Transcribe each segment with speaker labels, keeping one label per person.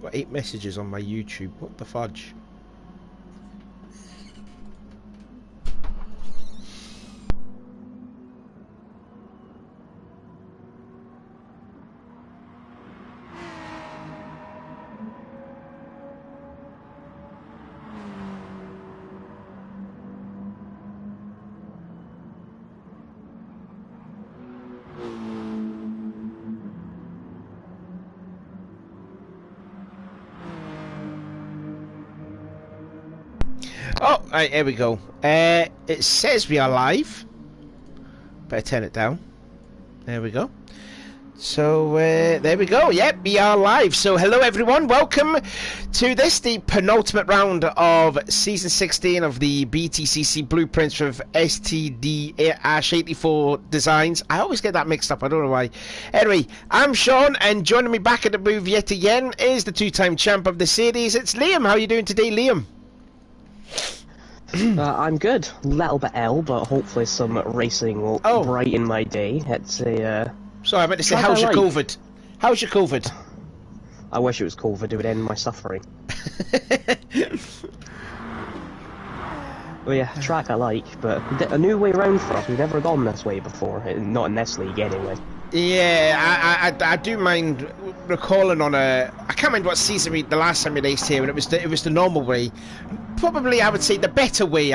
Speaker 1: got 8 messages on my YouTube. What the fudge? Oh, right, here we go. It says we are live. Better turn it down. There we go. So, there we go. Yep, we are live. So, hello everyone. Welcome to this, the penultimate round of Season 16 of the BTCC Blueprints with STDash84 designs. I always get that mixed up. I don't know why. Anyway, I'm Sean, and joining me back at the booth yet again is the two-time champ of the series. It's Liam. How are you doing today, Liam?
Speaker 2: I'm good. A little bit ill, but hopefully some racing will brighten my day. It's a.
Speaker 1: Sorry, I meant to say, how's your COVID? How's your COVID?
Speaker 2: I wish it was COVID. It would end my suffering. Well, yeah, track I like, but a new way around for us. We've never gone this way before. Not in this league, anyway.
Speaker 1: Yeah, I do mind recalling on a. I can't remember what season the last time we raced here, and it was the normal way. Probably, I would say the better way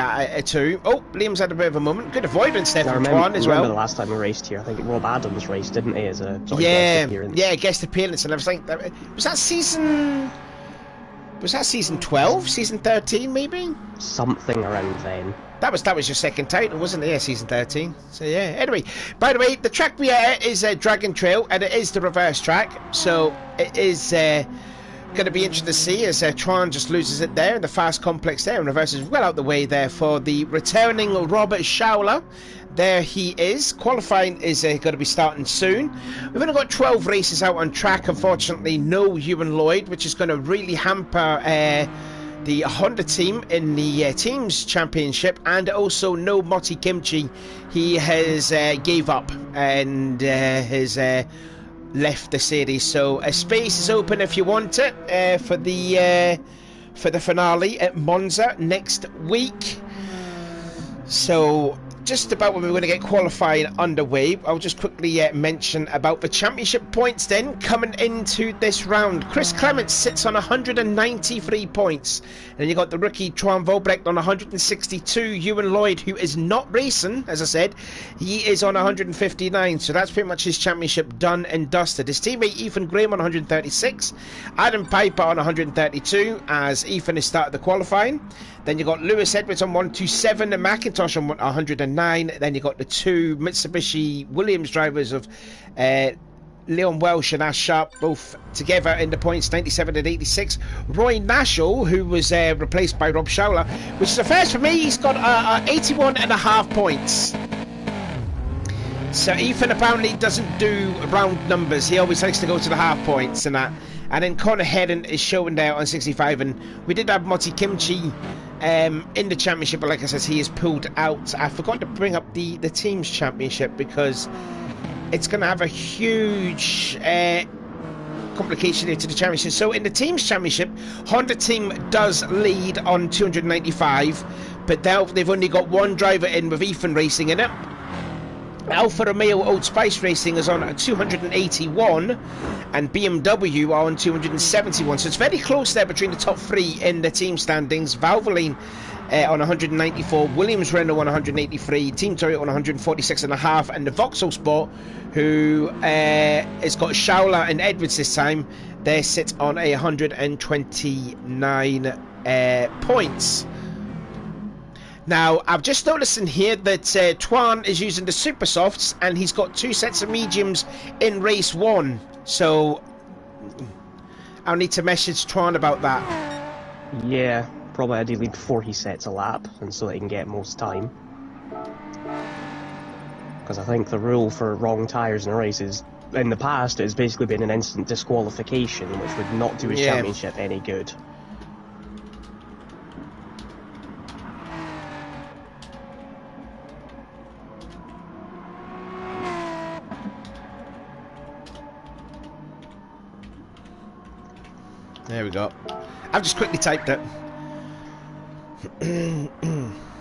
Speaker 1: too. Oh, Liam's had a bit of a moment. Good avoidance there from Twan as well.
Speaker 2: I remember the last time we raced here. I think Rob Adams raced, didn't he, as a sort of
Speaker 1: guest
Speaker 2: appearance?
Speaker 1: Yeah, guest appearance, and I was like, was that season 12, season 13, maybe?
Speaker 2: Something around then.
Speaker 1: That was your second title, wasn't it? Yeah, season 13. So yeah. Anyway, by the way, the track we are at is Dragon Trail, and it is the reverse track. So it is going to be interesting to see as Tron just loses it there in the fast complex there, and reverses well out the way there for the returning Robert Schauler. There he is. Qualifying is going to be starting soon. We've only got 12 races out on track. Unfortunately, no Ewan Lloyd, which is going to really hamper the Honda team in the Teams Championship, and also no Moti Kimchi. He has gave up and has left the series. So a space is open if you want it for the finale at Monza next week. So just about when we're going to get qualifying underway, I'll just quickly mention about the championship points then coming into this round. Chris Clements sits on 193 points, and then you got the rookie Twan Volbrecht on 162. Ewan Lloyd, who is not racing, as I said, he is on 159, so that's pretty much his championship done and dusted. His teammate Ethan Graham on 136, Adam Piper on 132 as Ethan has started the qualifying. Then you got Lewis Edwards on 127, and McIntosh on 109. Then you got the two Mitsubishi Williams drivers of Leon Welsh and Ash Sharp, both together in the points, 97 and 86. Roy Nashel, who was replaced by Rob Schauler, which is a first for me. He's got 81.5 points. So Ethan apparently doesn't do round numbers. He always likes to go to the half points and that. And then Connor Hedden is showing there on 65, and we did have Moti Kimchi in the championship, but like I said, he is pulled out. I forgot to bring up the team's championship because it's going to have a huge complication here to the championship. So in the team's championship, Honda team does lead on 295, but now they've only got one driver in with Ethan racing in it. Alfa Romeo Old Spice Racing is on 281, and BMW are on 271. So it's very close there between the top three in the team standings. Valvoline on 194, Williams Renault on 183, Team Toyota on 146.5, and the Vauxhall Sport, who has got Schauler and Edwards this time, they sit on 129 points. Now, I've just noticed in here that Twan is using the Super Softs, and he's got 2 sets of mediums in race 1. So, I'll need to message Twan about that.
Speaker 2: Yeah, probably ideally before he sets a lap, and so that he can get most time. Because I think the rule for wrong tyres in a race is, in the past, it's basically been an instant disqualification, which would not do his championship any good.
Speaker 1: There we go. I've just quickly typed it.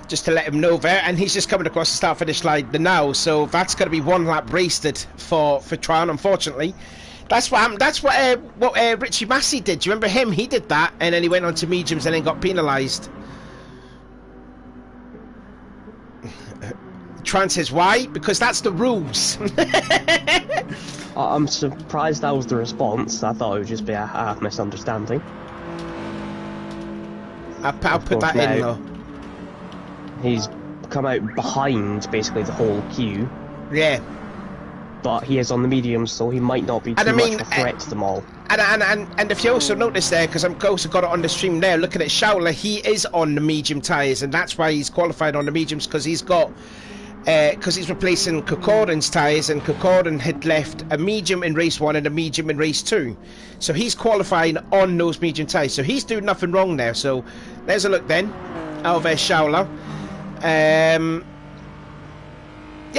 Speaker 1: Just to let him know there, and he's just coming across the start-finish line now, so that's going to be one lap wasted for Tron, unfortunately. That's what happened. That's what Richie Massey did. Do you remember him? He did that, and then he went on to mediums and then got penalised. Tran says, why? Because that's the rules.
Speaker 2: I'm surprised that was the response. I thought it would just be a misunderstanding.
Speaker 1: I'll put that in, though.
Speaker 2: He's come out behind, basically, the whole queue.
Speaker 1: Yeah.
Speaker 2: But he is on the mediums, so he might not be too much of a threat to them all.
Speaker 1: And if you also notice there, because I'm also got it on the stream there, looking at Schauler, he is on the medium tyres, and that's why he's qualified on the mediums, because he's got... because he's replacing Kokorin's tyres, and Kokorin had left a medium in race 1 and a medium in race 2. So he's qualifying on those medium tyres. So he's doing nothing wrong there. So there's a look then of Schauler. Yeah,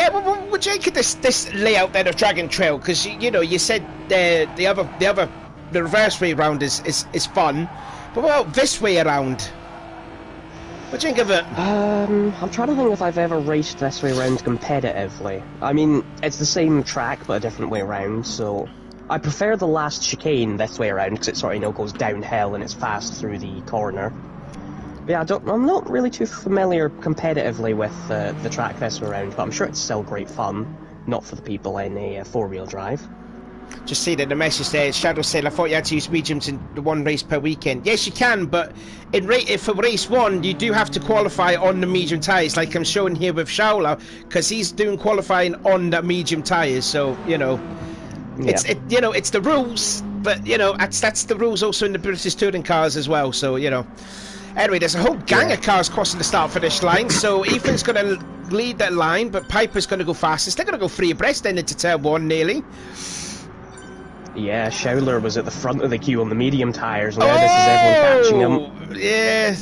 Speaker 1: what do you think of this layout then of Dragon Trail? Because you know, you said the reverse way around is fun, but what about this way around? What do you think of it?
Speaker 2: I'm trying to think if I've ever raced this way around competitively. I mean, it's the same track but a different way around, so I prefer the last chicane this way around because it sort of, you know, goes downhill and it's fast through the corner. But yeah, I'm not really too familiar competitively with the track this way around, but I'm sure it's still great fun, not for the people in a four-wheel drive.
Speaker 1: Just see that the message there, Shadow said, I thought you had to use mediums in the one race per weekend. Yes, you can, but for race 1, you do have to qualify on the medium tyres, like I'm showing here with Schauler, because he's doing qualifying on the medium tyres. So, you know, yeah. It's the rules, but you know, that's the rules also in the British touring cars as well. So, you know. Anyway, there's a whole gang of cars crossing the start-finish line, so Ethan's going to lead that line, but Piper's going to go fastest. They're going to go free abreast then into turn 1 nearly.
Speaker 2: Yeah, Schauler was at the front of the queue on the medium tyres, now this is everyone catching him.
Speaker 1: Yeah,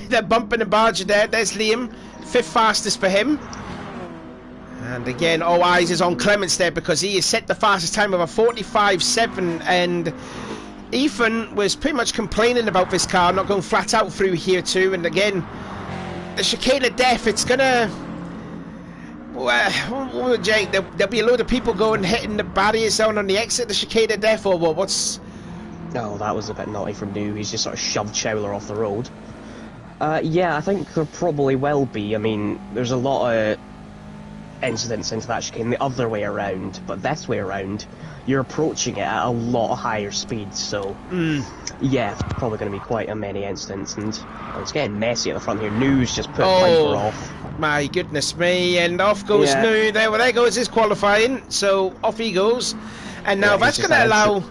Speaker 1: they're bumping the barge there. There's Liam, 5th fastest for him. And again, all eyes is on Clements there because he has set the fastest time of a 45.7, and Ethan was pretty much complaining about this car not going flat out through here too. And again, the chicane of death, it's gonna... Well, Jake, there'll be a load of people going hitting the barriers down on the exit of the chicane of death, or what? What's...
Speaker 2: Oh, that was a bit naughty from New. He's just sort of shoved Schauler off the road. Yeah, I think there probably will be. I mean, there's a lot of incidents into that chicane the other way around, but this way around, you're approaching it at a lot higher speed, so yeah, probably going to be quite a many incidents, and it's getting messy at the front here. New's just put Piper off.
Speaker 1: My goodness me, and off goes New. There goes his qualifying, so off he goes, and now that's going to allow...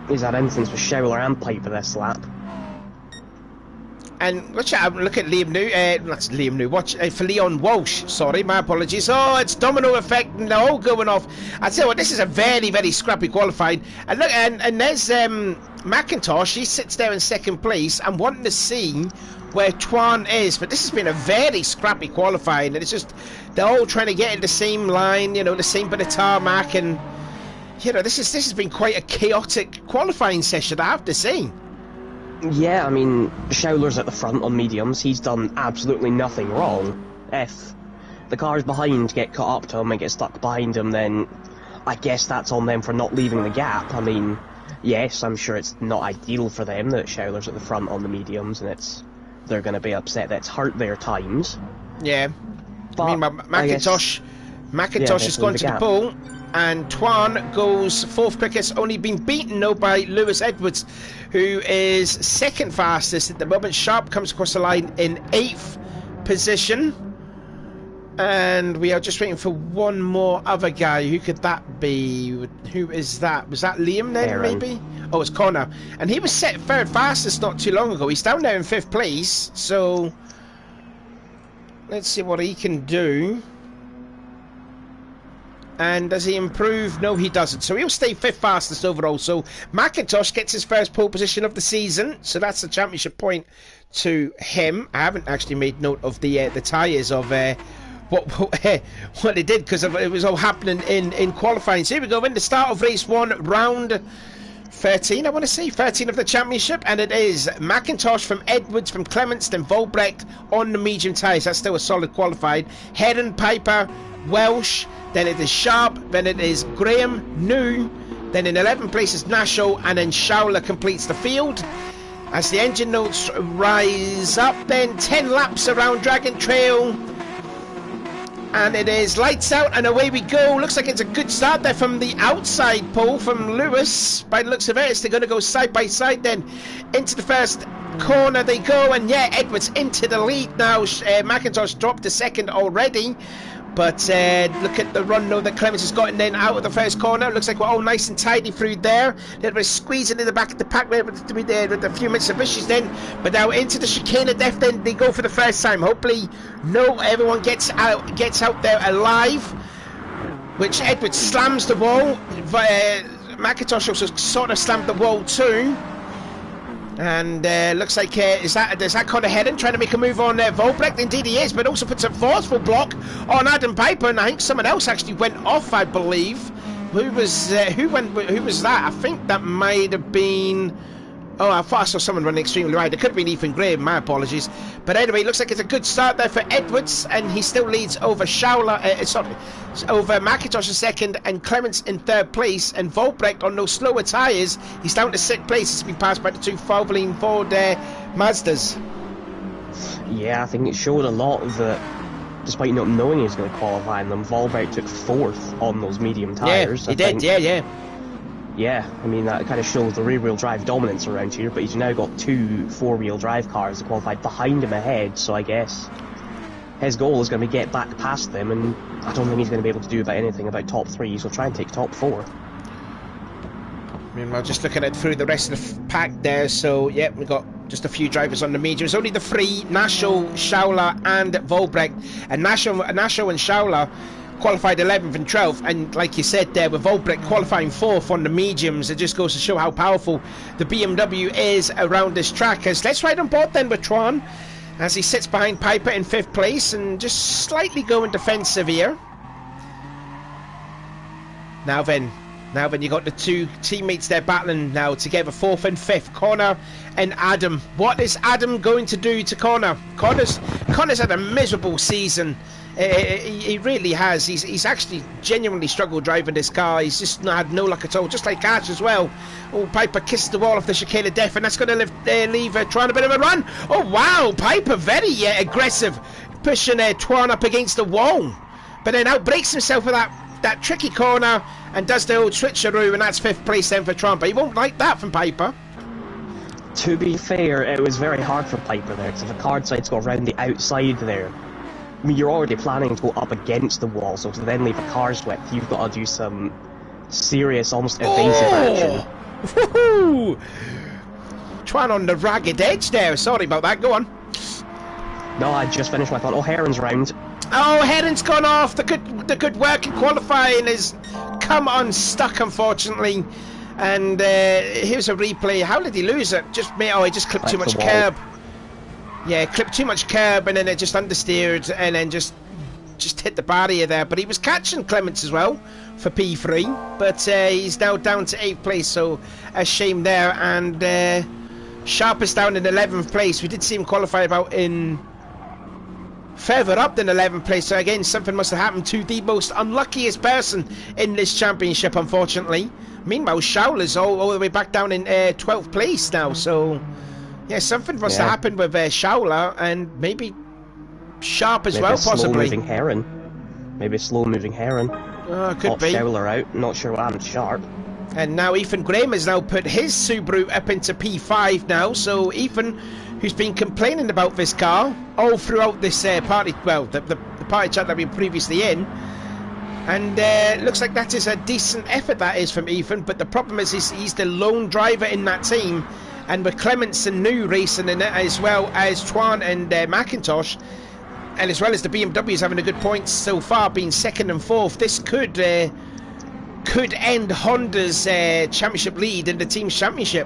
Speaker 2: He's had incidents with Schauler and Piper this lap.
Speaker 1: And look at Liam New, that's Liam New, for Leon Walsh, sorry, my apologies. Oh, it's domino effect, and they're all going off. I tell you what, this is a very, very scrappy qualifying. And look, and there's McIntosh, he sits there in 2nd place. I'm wanting to see where Twan is, but this has been a very scrappy qualifying, and it's just, they're all trying to get in the same line, you know, the same bit of tarmac, and, you know, this has been quite a chaotic qualifying session, I have to say.
Speaker 2: Yeah, I mean, Schauler's at the front on mediums. He's done absolutely nothing wrong. If the cars behind get caught up to him and get stuck behind him, then I guess that's on them for not leaving the gap. I mean, yes, I'm sure it's not ideal for them that Schauler's at the front on the mediums, and they're going to be upset that it's hurt their times.
Speaker 1: Yeah. But I mean, McIntosh has gone to the pole, and Twan goes 4th quickest, only been beaten though by Lewis Edwards, who is 2nd fastest at the moment. Sharp comes across the line in 8th position, and we are just waiting for one more other guy. Who could that be? Who is that? Was that Liam then, maybe? Oh, it's Connor, and he was set 3rd fastest not too long ago. He's down there in 5th place, so let's see what he can do. And does he improve? No, he doesn't. So he'll stay 5th fastest overall. So McIntosh gets his first pole position of the season. So that's the championship point to him. I haven't actually made note of the tyres of what they did, because it was all happening in qualifying. So here we go. In the start of race 1, round 13, I want to say 13 of the championship, and it is McIntosh from Edwards, from Clements, then Volbrecht on the medium tyres. That's still a solid qualified. Heron, Piper, Welsh, then it is Sharp, then it is Graham, New, then in 11th place is Nasho, and then Schauler completes the field. As the engine notes rise up, then 10 laps around Dragon Trail. And it is lights out and away we go. Looks like it's a good start there from the outside pole from Lewis. By the looks of it, they're going to go side by side then. Into the first corner they go. And yeah, Edwards into the lead now. McIntosh dropped to second already. But look at the run now that Clements has gotten then out of the first corner. Looks like we're all nice and tidy through there. Little bit squeezing in the back of the pack there with a few minutes of issues then. But now into the chicane of death then they go for the first time. Hopefully everyone gets out there alive. Which Edwards slams the wall. McIntosh also sort of slammed the wall too. And looks like is that Connor Heron trying to make a move on Volbrecht? Indeed he is, but also puts a forceful block on Adam Piper, and I think someone else actually went off, I believe. Who was that? I think that might have been. Oh, I thought I saw someone running extremely wide. It could have been Ethan Gray, my apologies. But anyway, it looks like it's a good start there for Edwards, and he still leads over over McIntosh in second, and Clements in third place, and Volbrecht on those slower tyres, he's down to 6th place. He's been passed by the two Valvoline Ford Mazdas.
Speaker 2: Yeah, I think it showed a lot that, despite not knowing he was going to qualify in them, Volbrecht took 4th on those medium tyres.
Speaker 1: Yeah, he did, yeah.
Speaker 2: Yeah, I mean, that kind of shows the rear-wheel drive dominance around here, but he's now got 2 4-wheel drive cars that qualified behind him ahead, so I guess his goal is going to be get back past them, and I don't think he's going to be able to do anything about top 3, so try and take top 4.
Speaker 1: Meanwhile, just looking at through the rest of the pack there, so yeah, we've got just a few drivers on the mediums. Only the 3, Nasho, Schauler and Volbrecht, and Nasho and Schauler qualified 11th and 12th, and like you said there, with Volbrecht qualifying 4th on the mediums, it just goes to show how powerful the BMW is around this track. As let's ride on board then with Tron, as he sits behind Piper in 5th place and just slightly going defensive here. Now then you got the 2 teammates there battling now together, 4th and 5th, Connor and Adam. What is Adam going to do to Connor? Connor's had a miserable season. He really has. He's actually genuinely struggled driving this car. He's just had no luck at all, just like Ash as well. Oh, Piper kissed the wall off the chicane of death, and that's going to leave Twan a bit of a run. Oh wow, Piper very aggressive, pushing Twan up against the wall, but then outbreaks himself with that tricky corner and does the old switcheroo, and that's 5th place then for Twan. But he won't like that from Piper.
Speaker 2: To be fair, it was very hard for Piper there, because if a card side's got around the outside there, I mean, you're already planning to go up against the wall, so to then leave a car's width, you've got to do some serious, almost evasive action.
Speaker 1: Woohoo! Twan on the ragged edge there. Sorry about that. Go on.
Speaker 2: No, I just finished my thought. Oh, Heron's round.
Speaker 1: Oh, Heron's gone off. The good work in qualifying is come unstuck, unfortunately. And here's a replay. How did he lose it? He just clipped too much curb. Yeah, clipped too much curb, and then it just understeered, and then just hit the barrier there. But he was catching Clements as well for P3, but he's now down to 8th place, so a shame there. And Sharp is down in 11th place. We did see him qualify about in further up than 11th place, so again something must have happened to the most unluckiest person in this championship, unfortunately. Meanwhile, Schauler's all the way back down in 12th place now, so yeah, something must have happened with Schauler, and maybe Sharp as well, possibly.
Speaker 2: Slow-moving Heron. Maybe a slow-moving Heron.
Speaker 1: Could be.
Speaker 2: Schauler out. Not sure what happened to Sharp.
Speaker 1: And now Ethan Graham has now put his Subaru up into P5 now, so Ethan, who's been complaining about this car all throughout this party, well, the party chat that we were previously in, and looks like that is a decent effort, that is, from Ethan. But the problem is he's the lone driver in that team, and with Clements and New racing in it, as well as Twan and McIntosh, and as well as the BMWs having a good point so far, being 2nd and 4th, this could end Honda's championship lead in the team's championship.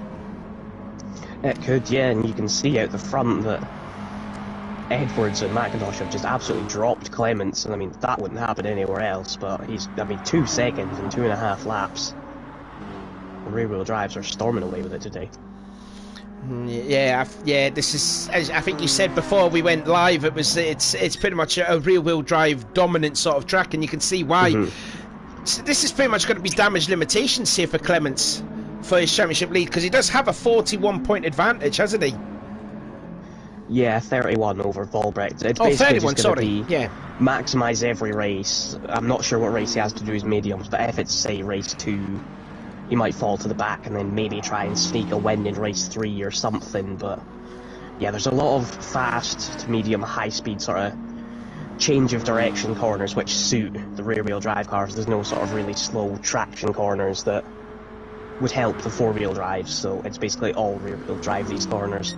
Speaker 2: It could, yeah, and you can see out the front that Edwards and McIntosh have just absolutely dropped Clements, and I mean, that wouldn't happen anywhere else, but he's, 2 seconds in 2.5 laps. rear-wheel drives are storming away with it today.
Speaker 1: Yeah, this is, as I think you said before we went live, it's pretty much a rear-wheel drive dominant sort of track, and you can see why. So this is pretty much going to be damage limitations here for Clements for his championship lead, because he does have a 41-point advantage, hasn't he?
Speaker 2: Yeah, 31 over Volbrecht. It's
Speaker 1: oh,
Speaker 2: basically
Speaker 1: 31,
Speaker 2: just going to
Speaker 1: sorry.
Speaker 2: be
Speaker 1: Yeah.
Speaker 2: maximise every race. I'm not sure what race he has to do his mediums, but if it's, say, race 2, he might fall to the back and then maybe try and sneak a win in race 3 or something, but yeah, there's a lot of fast to medium high speed sort of change of direction corners which suit the rear wheel drive cars. There's no sort of really slow traction corners that would help the four wheel drive, so it's basically all rear wheel drive these corners.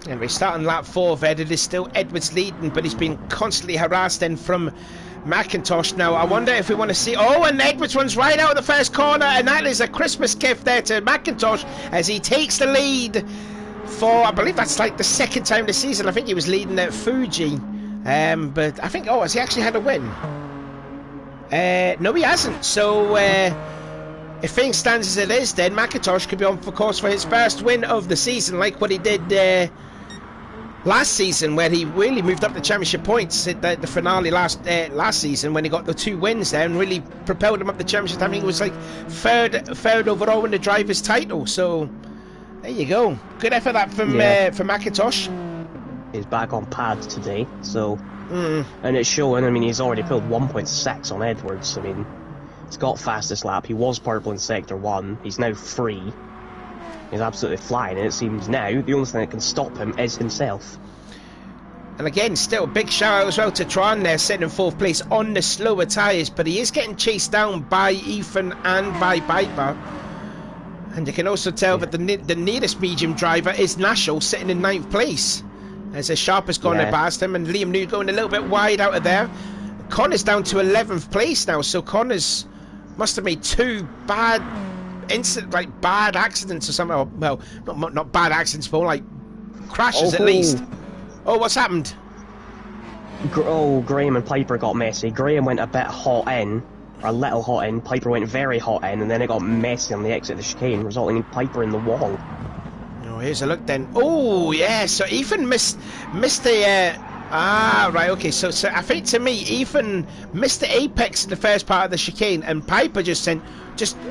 Speaker 1: Anyway, starting lap 4 of Edward is still Edwards leading, but he's been constantly harassed then from McIntosh. Now, I wonder if we want to see... Oh, and Edwards runs right out of the first corner, and that is a Christmas gift there to McIntosh as he takes the lead for, I believe that's like the second time this season. I think he was leading at Fuji. But I think... Oh, has he actually had a win? No, he hasn't. So, if things stands as it is, then McIntosh could be on for course for his first win of the season, like what he did last season, where he really moved up the championship points at the finale last season, when he got the 2 wins there and really propelled him up the championship. I mean, he was like third overall in the driver's title. So there you go. Good effort that from McIntosh.
Speaker 2: He's back on pads today, so and it's showing. I mean, he's already pulled 1.6 on Edwards. I mean, he's got fastest lap. He was purple in sector 1. He's now free. He's absolutely flying, and it seems now the only thing that can stop him is himself. And
Speaker 1: again, still a big shout out as well to Tron there, sitting in 4th place on the slower tyres, but he is getting chased down by Ethan and by Piper. And you can also tell that the nearest medium driver is Nashel, sitting in 9th place, as a Sharp has gone past him, and Liam New going a little bit wide out of there. Connor's down to 11th place now, so Connor's must have made 2 bad bad accidents or something. Well, not bad accidents, but like crashes at least. Oh, what's happened?
Speaker 2: Graham and Piper got messy. Graham went a bit hot in, or a little hot in. Piper went very hot in, and then it got messy on the exit of the chicane, resulting in Piper in the wall.
Speaker 1: Oh, here's a look then. Oh, yeah, so Ethan missed the... right, okay, so I think to me, Ethan missed the apex in the first part of the chicane, and Piper just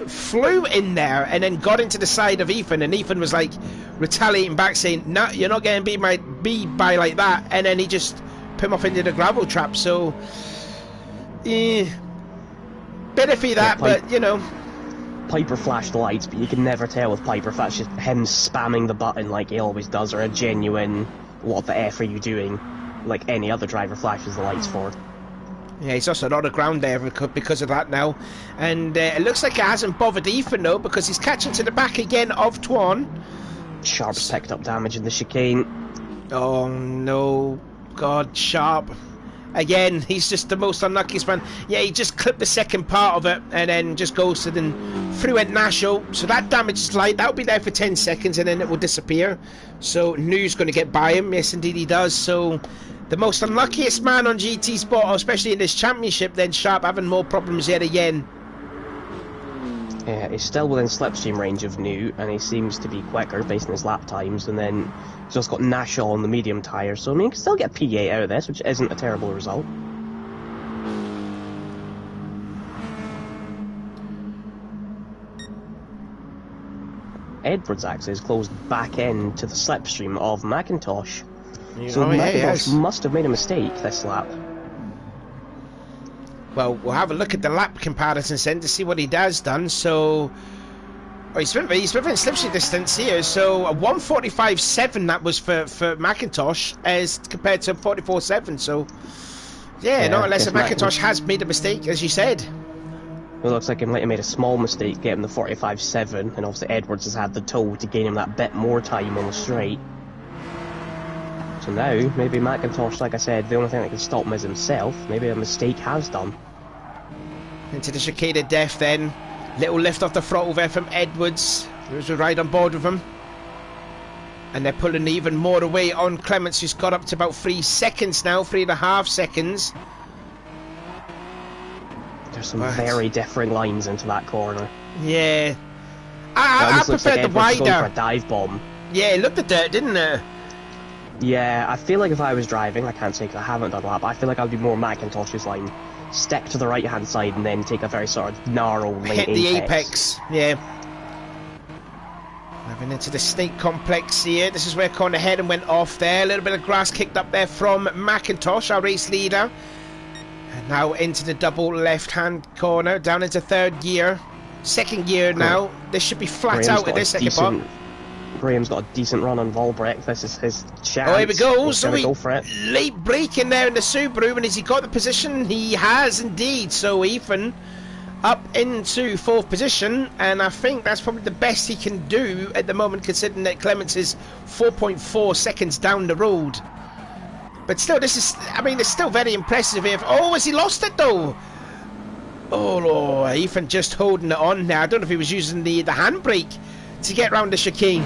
Speaker 1: flew in there and then got into the side of Ethan, and Ethan was like retaliating back, saying, "No, you're not getting beat by like that," and then he just put him off into the gravel trap. So, bit iffy that, but you know.
Speaker 2: Piper flashed lights, but you can never tell with Piper if that's just him spamming the button like he always does, or a genuine "what the F are you doing?" like any other driver flashes the lights for.
Speaker 1: Yeah, he's also not on the ground there because of that now. And it looks like it hasn't bothered Ethan though, because he's catching to the back again of Twan.
Speaker 2: Sharp's picked up damage in the chicane.
Speaker 1: Oh no, God, Sharp. Again, he's just the most unluckiest man. Yeah, he just clipped the second part of it and then just ghosted and through at Nashel. So that damaged light, that'll be there for 10 seconds and then it will disappear. So New's going to get by him. Yes, indeed he does. So the most unluckiest man on GT Sport, especially in this championship, then Sharp having more problems yet again.
Speaker 2: Yeah, he's still within slipstream range of New, and he seems to be quicker based on his lap times, and then he's just got Nashel on the medium tyre, so I mean, he can still get P8 out of this, which isn't a terrible result. Edwards actually has closed back in to the slipstream of McIntosh. So McIntosh must have made a mistake this lap.
Speaker 1: Well, we'll have a look at the lap comparisons then to see what he has done. So, he's within slipstream distance here. So a 1:45.7 that was for McIntosh as compared to 44.7. So, yeah, not unless McIntosh has made a mistake, as you said.
Speaker 2: It looks like he might have made a small mistake getting the 45.7, and obviously Edwards has had the toe to gain him that bit more time on the straight. So now, maybe McIntosh, like I said, the only thing that can stop him is himself. Maybe a mistake has done.
Speaker 1: Into the chicane of death then. Little lift off the throttle there from Edwards. There's a ride on board with him. And they're pulling even more away on Clements, who's got up to about 3 seconds now, 3.5 seconds.
Speaker 2: There's some very differing lines into that corner.
Speaker 1: Yeah. I prefer the
Speaker 2: Edwards going for
Speaker 1: wider.
Speaker 2: a dive bomb.
Speaker 1: Yeah, it looked at dirt, didn't it?
Speaker 2: Yeah, I feel like if I was driving, I can't say because I haven't done that, but I feel like I'd be more Macintosh's line. Stick to the right-hand side and then take a very sort of narrow lane
Speaker 1: Hit the apex, yeah. Moving into the snake complex here. This is where Connor Heron went off there. A little bit of grass kicked up there from Macintosh, our race leader. And now into the double left-hand corner, down into third gear. Second gear now. This should be flat out at this second part.
Speaker 2: Graham's got a decent run on Volbrecht. This is his chance.
Speaker 1: Oh, here we go.
Speaker 2: He's
Speaker 1: So
Speaker 2: gonna go for it.
Speaker 1: late break in there in the Subaru, and has he got the position? He has indeed. So Ethan up into fourth position, and I think that's probably the best he can do at the moment, considering that Clements is 4.4 seconds down the road. But still, this is, I mean, it's still very impressive. Oh, has he lost it though? Oh, Lord, Ethan just holding it on now. I don't know if he was using the handbrake to get round the chicane.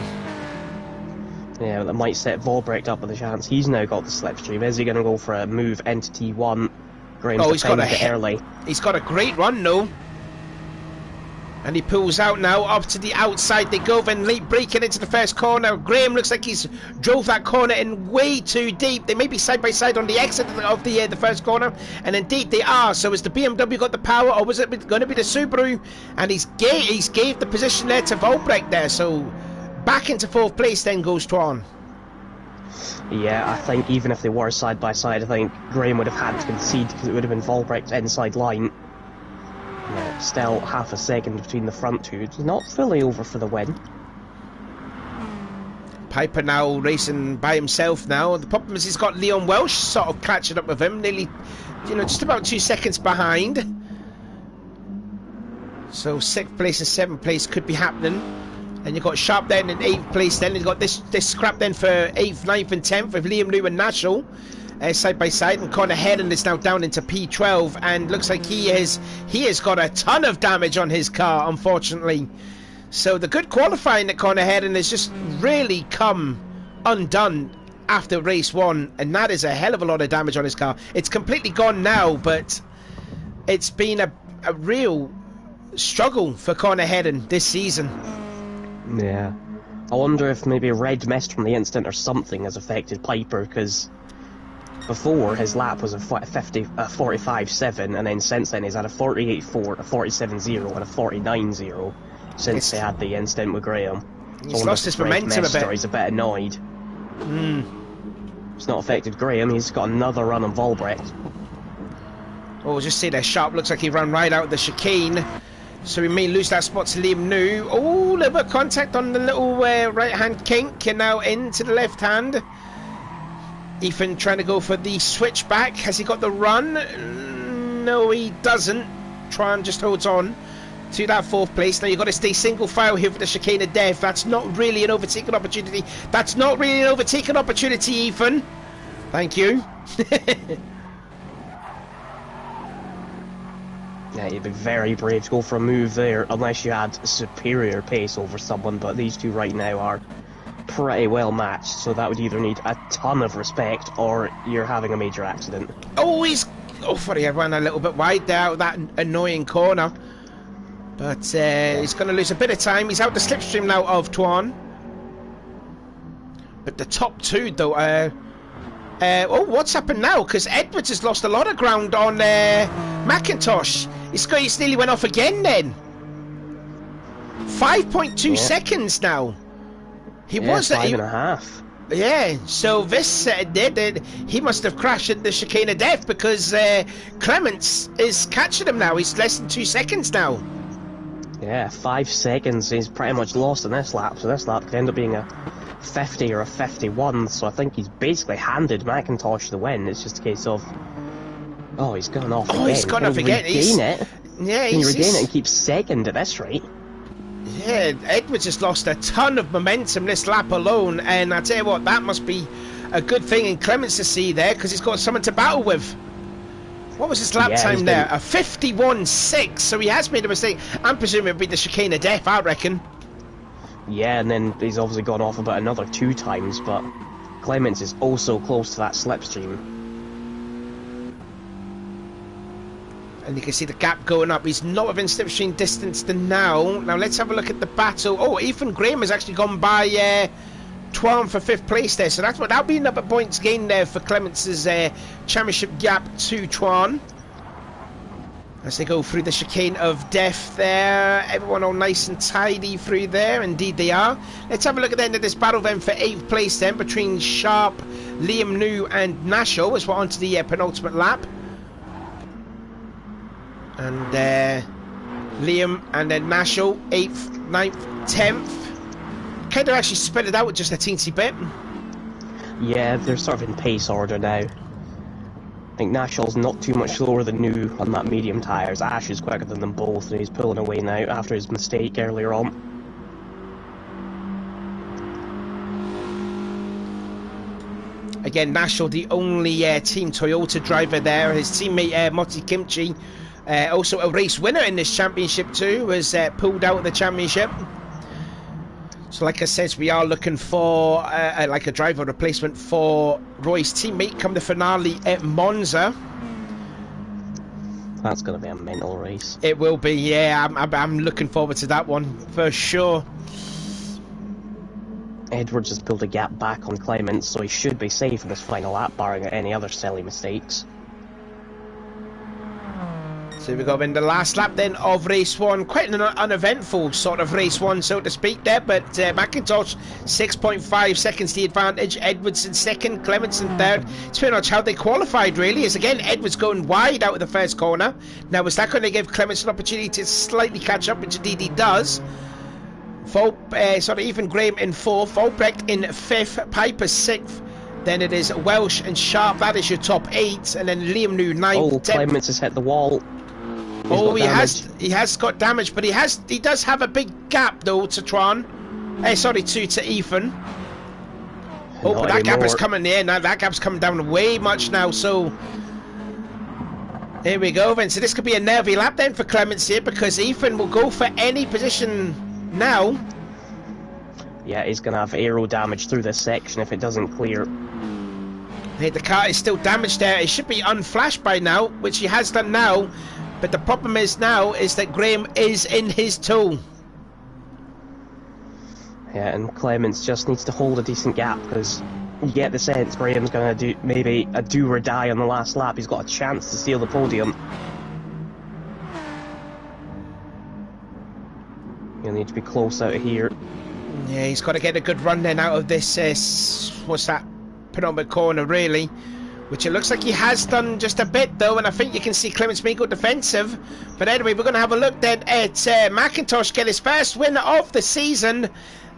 Speaker 2: Yeah, but that might set Volbrecht up with a chance. He's now got the slipstream. Is he going to go for a move into T1? Graham's
Speaker 1: He's got
Speaker 2: it early.
Speaker 1: He's got a great run though. And he pulls out now, up to the outside they go, then late breaking into the first corner. Graham looks like he's drove that corner in way too deep. They may be side by side on the exit of the first corner, and indeed they are. So has the BMW got the power, or was it going to be the Subaru? And he's gave the position there to Volbrecht there, so back into fourth place then goes Twan.
Speaker 2: Yeah, I think even if they were side by side, I think Graham would have had to concede because it would have been Volbrecht's inside line. Yeah, still half a second between the front two. It's not fully over for the win.
Speaker 1: Piper now racing by himself now. The problem is he's got Leon Welsh sort of catching up with him, nearly, just about 2 seconds behind. So 6th place and 7th place could be happening. And you've got Sharp then in 8th place then. You've got this scrap then for 8th, 9th and 10th with Liam New and Nashel. Side by side, and Connor Heron is now down into P12, and looks like he has got a ton of damage on his car, unfortunately. So the good qualifying that Connor Heron has just really come undone after race 1, and that is a hell of a lot of damage on his car. It's completely gone now, but it's been a real struggle for Connor Heron this season.
Speaker 2: Yeah, I wonder if maybe red mist from the incident or something has affected Piper, because before, his lap was a 45.7, and then since then he's had a 48.4, a 47.0, and a 49.0 since they had the incident with Graham.
Speaker 1: He's lost his momentum a bit.
Speaker 2: Or he's a bit annoyed. It's not affected Graham, he's got another run on Volbrecht.
Speaker 1: Oh, we'll just see there, Sharp looks like he ran right out of the chicane. So we may lose that spot to Liam New. Oh, a little bit of contact on the little right-hand kink, and now into the left hand. Ethan trying to go for the switchback. Has he got the run? No, he doesn't. Tron just holds on to that 4th place. Now you've got to stay single file here for the chicane of death. That's not really an overtaken opportunity. That's not really an overtaken opportunity, Ethan. Thank you.
Speaker 2: Yeah, you'd be very brave to go for a move there unless you had superior pace over someone, but these two right now are pretty well matched, so that would either need a ton of respect or you're having a major accident.
Speaker 1: Oh, sorry, I ran a little bit wide there out of that annoying corner. But he's going to lose a bit of time. He's out the slipstream now of Twan. But the top two, though, what's happened now? Because Edwards has lost a lot of ground on Macintosh. He's nearly went off again then. 5.2 seconds now. He was
Speaker 2: 5.5.
Speaker 1: Yeah, so this he must have crashed at the chicane of death, because Clements is catching him now. He's less than 2 seconds now.
Speaker 2: Yeah, 5 seconds. He's pretty much lost in this lap, so this lap could end up being a 50 or a 51. So I think he's basically handed Macintosh the win. It's just a case of, he's gone off again.
Speaker 1: He's gone off again.
Speaker 2: Can you regain it and keep second at this rate?
Speaker 1: Yeah, Edwards has lost a ton of momentum this lap alone, and I tell you what, that must be a good thing in Clements to see there, because he's got someone to battle with. What was his lap time there? A 51.6, so he has made a mistake. I'm presuming it'll be the chicane of death, I reckon.
Speaker 2: Yeah, and then he's obviously gone off about another 2 times, but Clements is also close to that slipstream.
Speaker 1: And you can see the gap going up. He's not within slipstream distance to now. Now let's have a look at the battle. Oh, Ethan Graham has actually gone by Twan for 5th place there. So that'll be another points gain there for Clemence's championship gap to Twan. As they go through the chicane of death there. Everyone all nice and tidy through there. Indeed they are. Let's have a look at the end of this battle then for 8th place then between Sharp, Liam New and Nashel as we're onto the penultimate lap. And Liam and then Nashel 8th, 9th, 10th. Kind of actually spread it out with just a teensy bit.
Speaker 2: Yeah, they're sort of in pace order now. I think Nashel's not too much slower than New on that medium tyres. Ash is quicker than them both, and he's pulling away now after his mistake earlier on.
Speaker 1: Again, Nashel, the only Team Toyota driver there. His teammate Moti Kimchi, also a race winner in this championship too, was pulled out of the championship. So like I said, we are looking for like a driver replacement for Roy's teammate come the finale at Monza.
Speaker 2: That's going to be a mental race.
Speaker 1: It will be, yeah. I'm looking forward to that one for sure.
Speaker 2: Edwards has pulled a gap back on Clements, so he should be safe in this final lap, barring any other silly mistakes.
Speaker 1: So we go in the last lap then of race 1. Quite an uneventful sort of race 1, so to speak there, but McIntosh 6.5 seconds the advantage, Edwards in 2nd, Clements in 3rd. It's pretty much how they qualified really, is again Edwards going wide out of the first corner. Now is that going to give Clements an opportunity to slightly catch up, which indeed he does. Ethan Graham in 4th, Volbrecht in 5th, Piper 6th. Then it is Welsh and Sharp, that is your top 8, and then Liam New 9th.
Speaker 2: Oh, Clements has hit the wall.
Speaker 1: He has got damage, but he does have a big gap though to Tron. To Ethan. Oh, but that gap is coming in. Now that gap's coming down way much now. So here we go then. So this could be a nervy lap then for Clements here, because Ethan will go for any position now.
Speaker 2: Yeah, he's going to have aero damage through this section if it doesn't clear.
Speaker 1: Hey, the car is still damaged there. It should be unflashed by now, which he has done now. But the problem is now is that Graham is in his tow.
Speaker 2: Yeah, and Clements just needs to hold a decent gap, because you get the sense Graham's going to do maybe a do or die on the last lap. He's got a chance to steal the podium. He'll need to be close out of here.
Speaker 1: Yeah, he's got to get a good run then out of this, what's that, penultimate corner really. Which it looks like he has done just a bit though, and I think you can see Clements may go defensive. But anyway, we're going to have a look then at McIntosh get his first win of the season,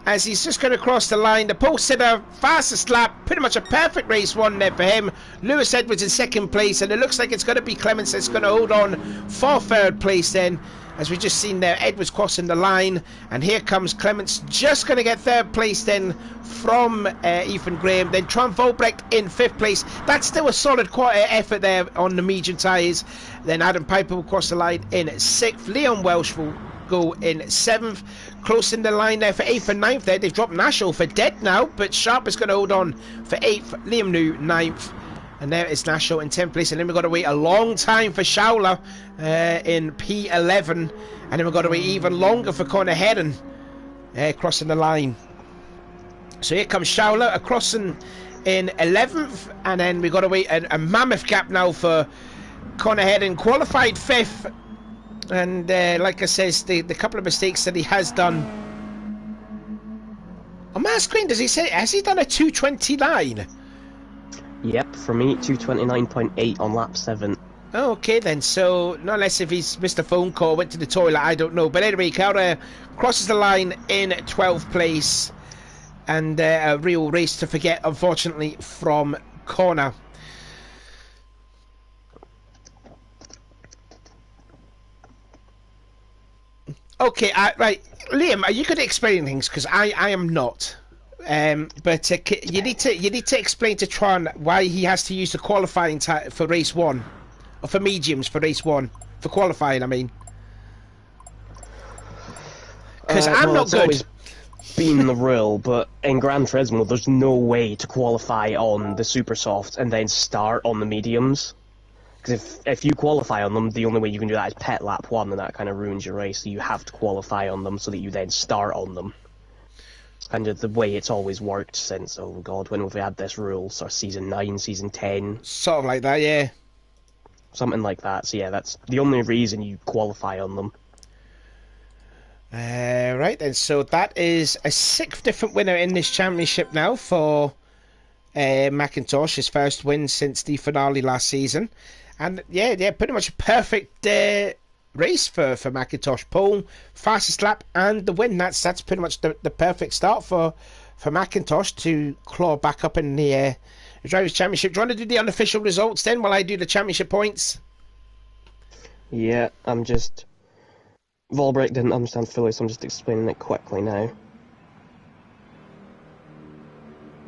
Speaker 1: as he's just going to cross the line. The pole sitter, fastest lap, pretty much a perfect race 1 there for him. Lewis Edwards in 2nd place, and it looks like it's going to be Clements that's going to hold on for 3rd place then. As we just seen there, Edwards crossing the line, and here comes Clements, just going to get 3rd place then from Ethan Graham. Then Tron Volbrecht in 5th place. That's still a solid effort there on the medium tyres. Then Adam Piper will cross the line in 6th. Leon Welsh will go in 7th. Closing the line there for 8th and 9th there. They've dropped Nashel for dead now, but Sharp is going to hold on for 8th. Liam New 9th. And there is Nashel in 10th place, and then we've got to wait a long time for Schauler in P11, and then we've got to wait even longer for Conor Heron crossing the line. So here comes Schauler crossing in 11th, and then we've got to wait a mammoth gap now for Conor Heron, qualified 5th, and like I says, the couple of mistakes that he has done. On my screen, does he say, has he done a 229?
Speaker 2: Yep, for me, 229.8 on lap 7.
Speaker 1: Oh, okay then, so not unless if he's missed a phone call, went to the toilet, I don't know. But anyway, Cowder crosses the line in 12th place, and a real race to forget, unfortunately, from Connor. Okay, right, Liam, are you going to explain things? Because I am not. But you need to explain to Tron why he has to use the qualifying for race 1, or for mediums for race 1, for qualifying. I mean, because I'm not good.
Speaker 2: Always been the rule, but in Gran Turismo, there's no way to qualify on the super soft and then start on the mediums. Because if you qualify on them, the only way you can do that is pet lap 1, and that kind of ruins your race. So you have to qualify on them so that you then start on them. It's kind of the way it's always worked since, oh god, when have we had this rule? Sort of season 9, season 10.
Speaker 1: Sort of like that, yeah.
Speaker 2: Something like that. So yeah, that's the only reason you qualify on them.
Speaker 1: Right then, so that is a 6th different winner in this championship now for McIntosh, his first win since the finale last season. And yeah, pretty much a perfect race for McIntosh. Pole, fastest lap, and the win. That's pretty much the perfect start for McIntosh to claw back up in the Drivers' Championship. Do you want to do the unofficial results then while I do the championship points?
Speaker 2: Yeah, I'm just... Volbreak didn't understand fully, so I'm just explaining it quickly now.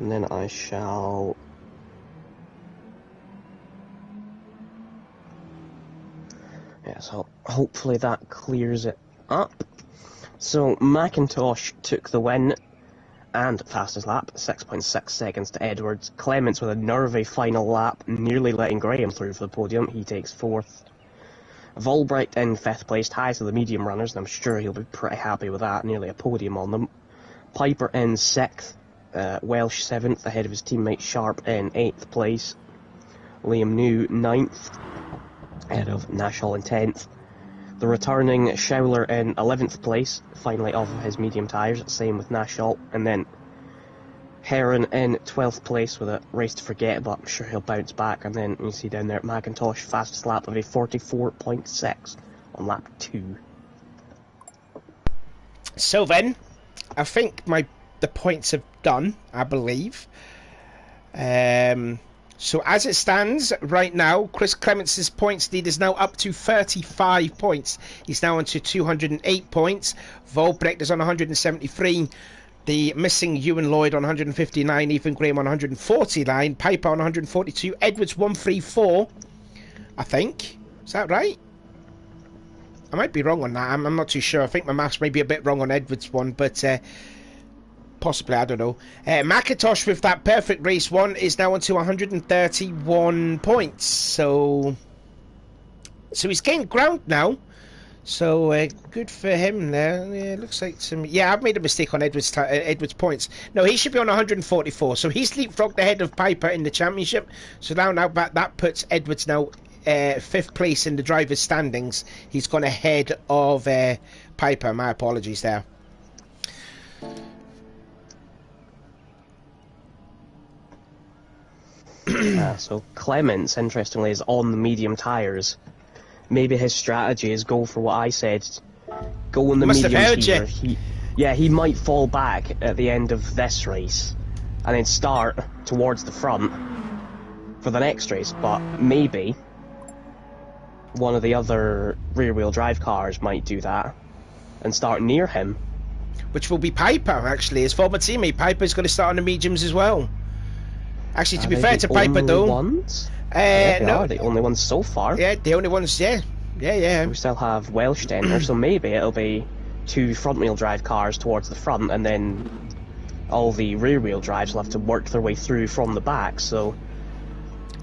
Speaker 2: And then I shall... Yeah, so hopefully that clears it up. So McIntosh took the win and fastest lap, 6.6 seconds to Edwards. Clements with a nervy final lap, nearly letting Graham through for the podium. He takes 4th. Volbright in 5th place, highest of the medium runners, and I'm sure he'll be pretty happy with that, nearly a podium on them. Piper in 6th, Welsh 7th, ahead of his teammate Sharp in 8th place. Liam New 9th, ahead of Nashall in 10th. The returning Schouler in 11th place, finally off of his medium tyres, same with Nashall. And then Heron in 12th place with a race to forget, but I'm sure he'll bounce back. And then you see down there McIntosh, fastest lap of a 44.6 on lap 2.
Speaker 1: So then, I think the points have done, I believe. So as it stands right now, Chris Clements' points lead is now up to 35 points. He's now on to 208 points. Volbrecht is on 173. The missing Ewan Lloyd on 159. Ethan Graham on 149. Piper on 142. Edwards 134, I think. Is that right? I might be wrong on that. I'm not too sure. I think my maths may be a bit wrong on Edwards' one, but... possibly, I don't know. McIntosh with that perfect race 1 is now on to 131 points. So he's gained ground now. So good for him there. Yeah, looks like some... Yeah, I've made a mistake on Edwards' points. No, he should be on 144. So he's leapfrogged ahead of Piper in the championship. So now that puts Edwards now 5th place in the drivers' standings. He's gone ahead of Piper. My apologies there.
Speaker 2: So Clements, interestingly, is on the medium tyres. Maybe his strategy is go for what I said. Go on the mediums here. He might fall back at the end of this race and then start towards the front for the next race, but maybe one of the other rear-wheel drive cars might do that and start near him.
Speaker 1: Which will be Piper, actually. His former teammate Piper's going to start on the mediums as well. Actually, to be fair to Piper, though...
Speaker 2: Ones?
Speaker 1: No,
Speaker 2: are the only ones so far.
Speaker 1: Yeah, the only ones, yeah.
Speaker 2: We still have Welsh down there, so maybe it'll be 2 front-wheel drive cars towards the front, and then all the rear-wheel drives will have to work their way through from the back, so...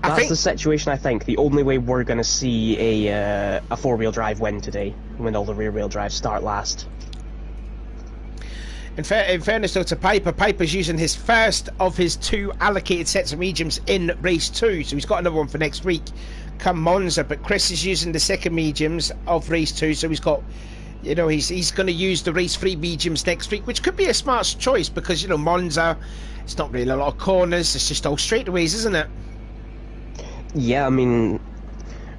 Speaker 2: That's the situation, I think. The only way we're going to see a 4-wheel drive win today, when all the rear-wheel drives start last.
Speaker 1: In fairness, though, to Piper, Piper's using his first of his 2 allocated sets of mediums in race 2, so he's got another one for next week come Monza. But Chris is using the second mediums of race 2, so he's got, you know, he's going to use the race 3 mediums next week, which could be a smart choice because, you know, Monza, it's not really a lot of corners, it's just all straightaways, isn't it?
Speaker 2: Yeah, I mean,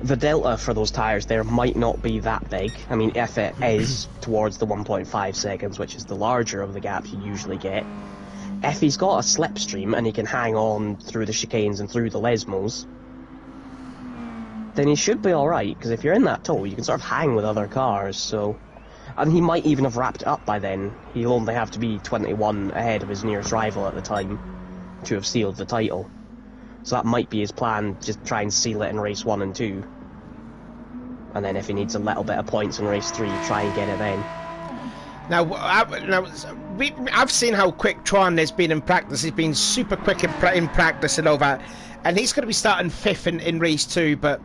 Speaker 2: the delta for those tyres there might not be that big. I mean, if it is towards the 1.5 seconds, which is the larger of the gaps you usually get, if he's got a slipstream and he can hang on through the chicanes and through the Lesmos, then he should be alright, because if you're in that tow, you can sort of hang with other cars, so... And he might even have wrapped it up by then. He'll only have to be 21 ahead of his nearest rival at the time to have sealed the title. So that might be his plan, just try and seal it in race 1 and 2. And then if he needs a little bit of points in race 3, try and get it then.
Speaker 1: Now, I've seen how quick Tron has been in practice. He's been super quick in practice and all that. And he's going to be starting 5th in race 2, but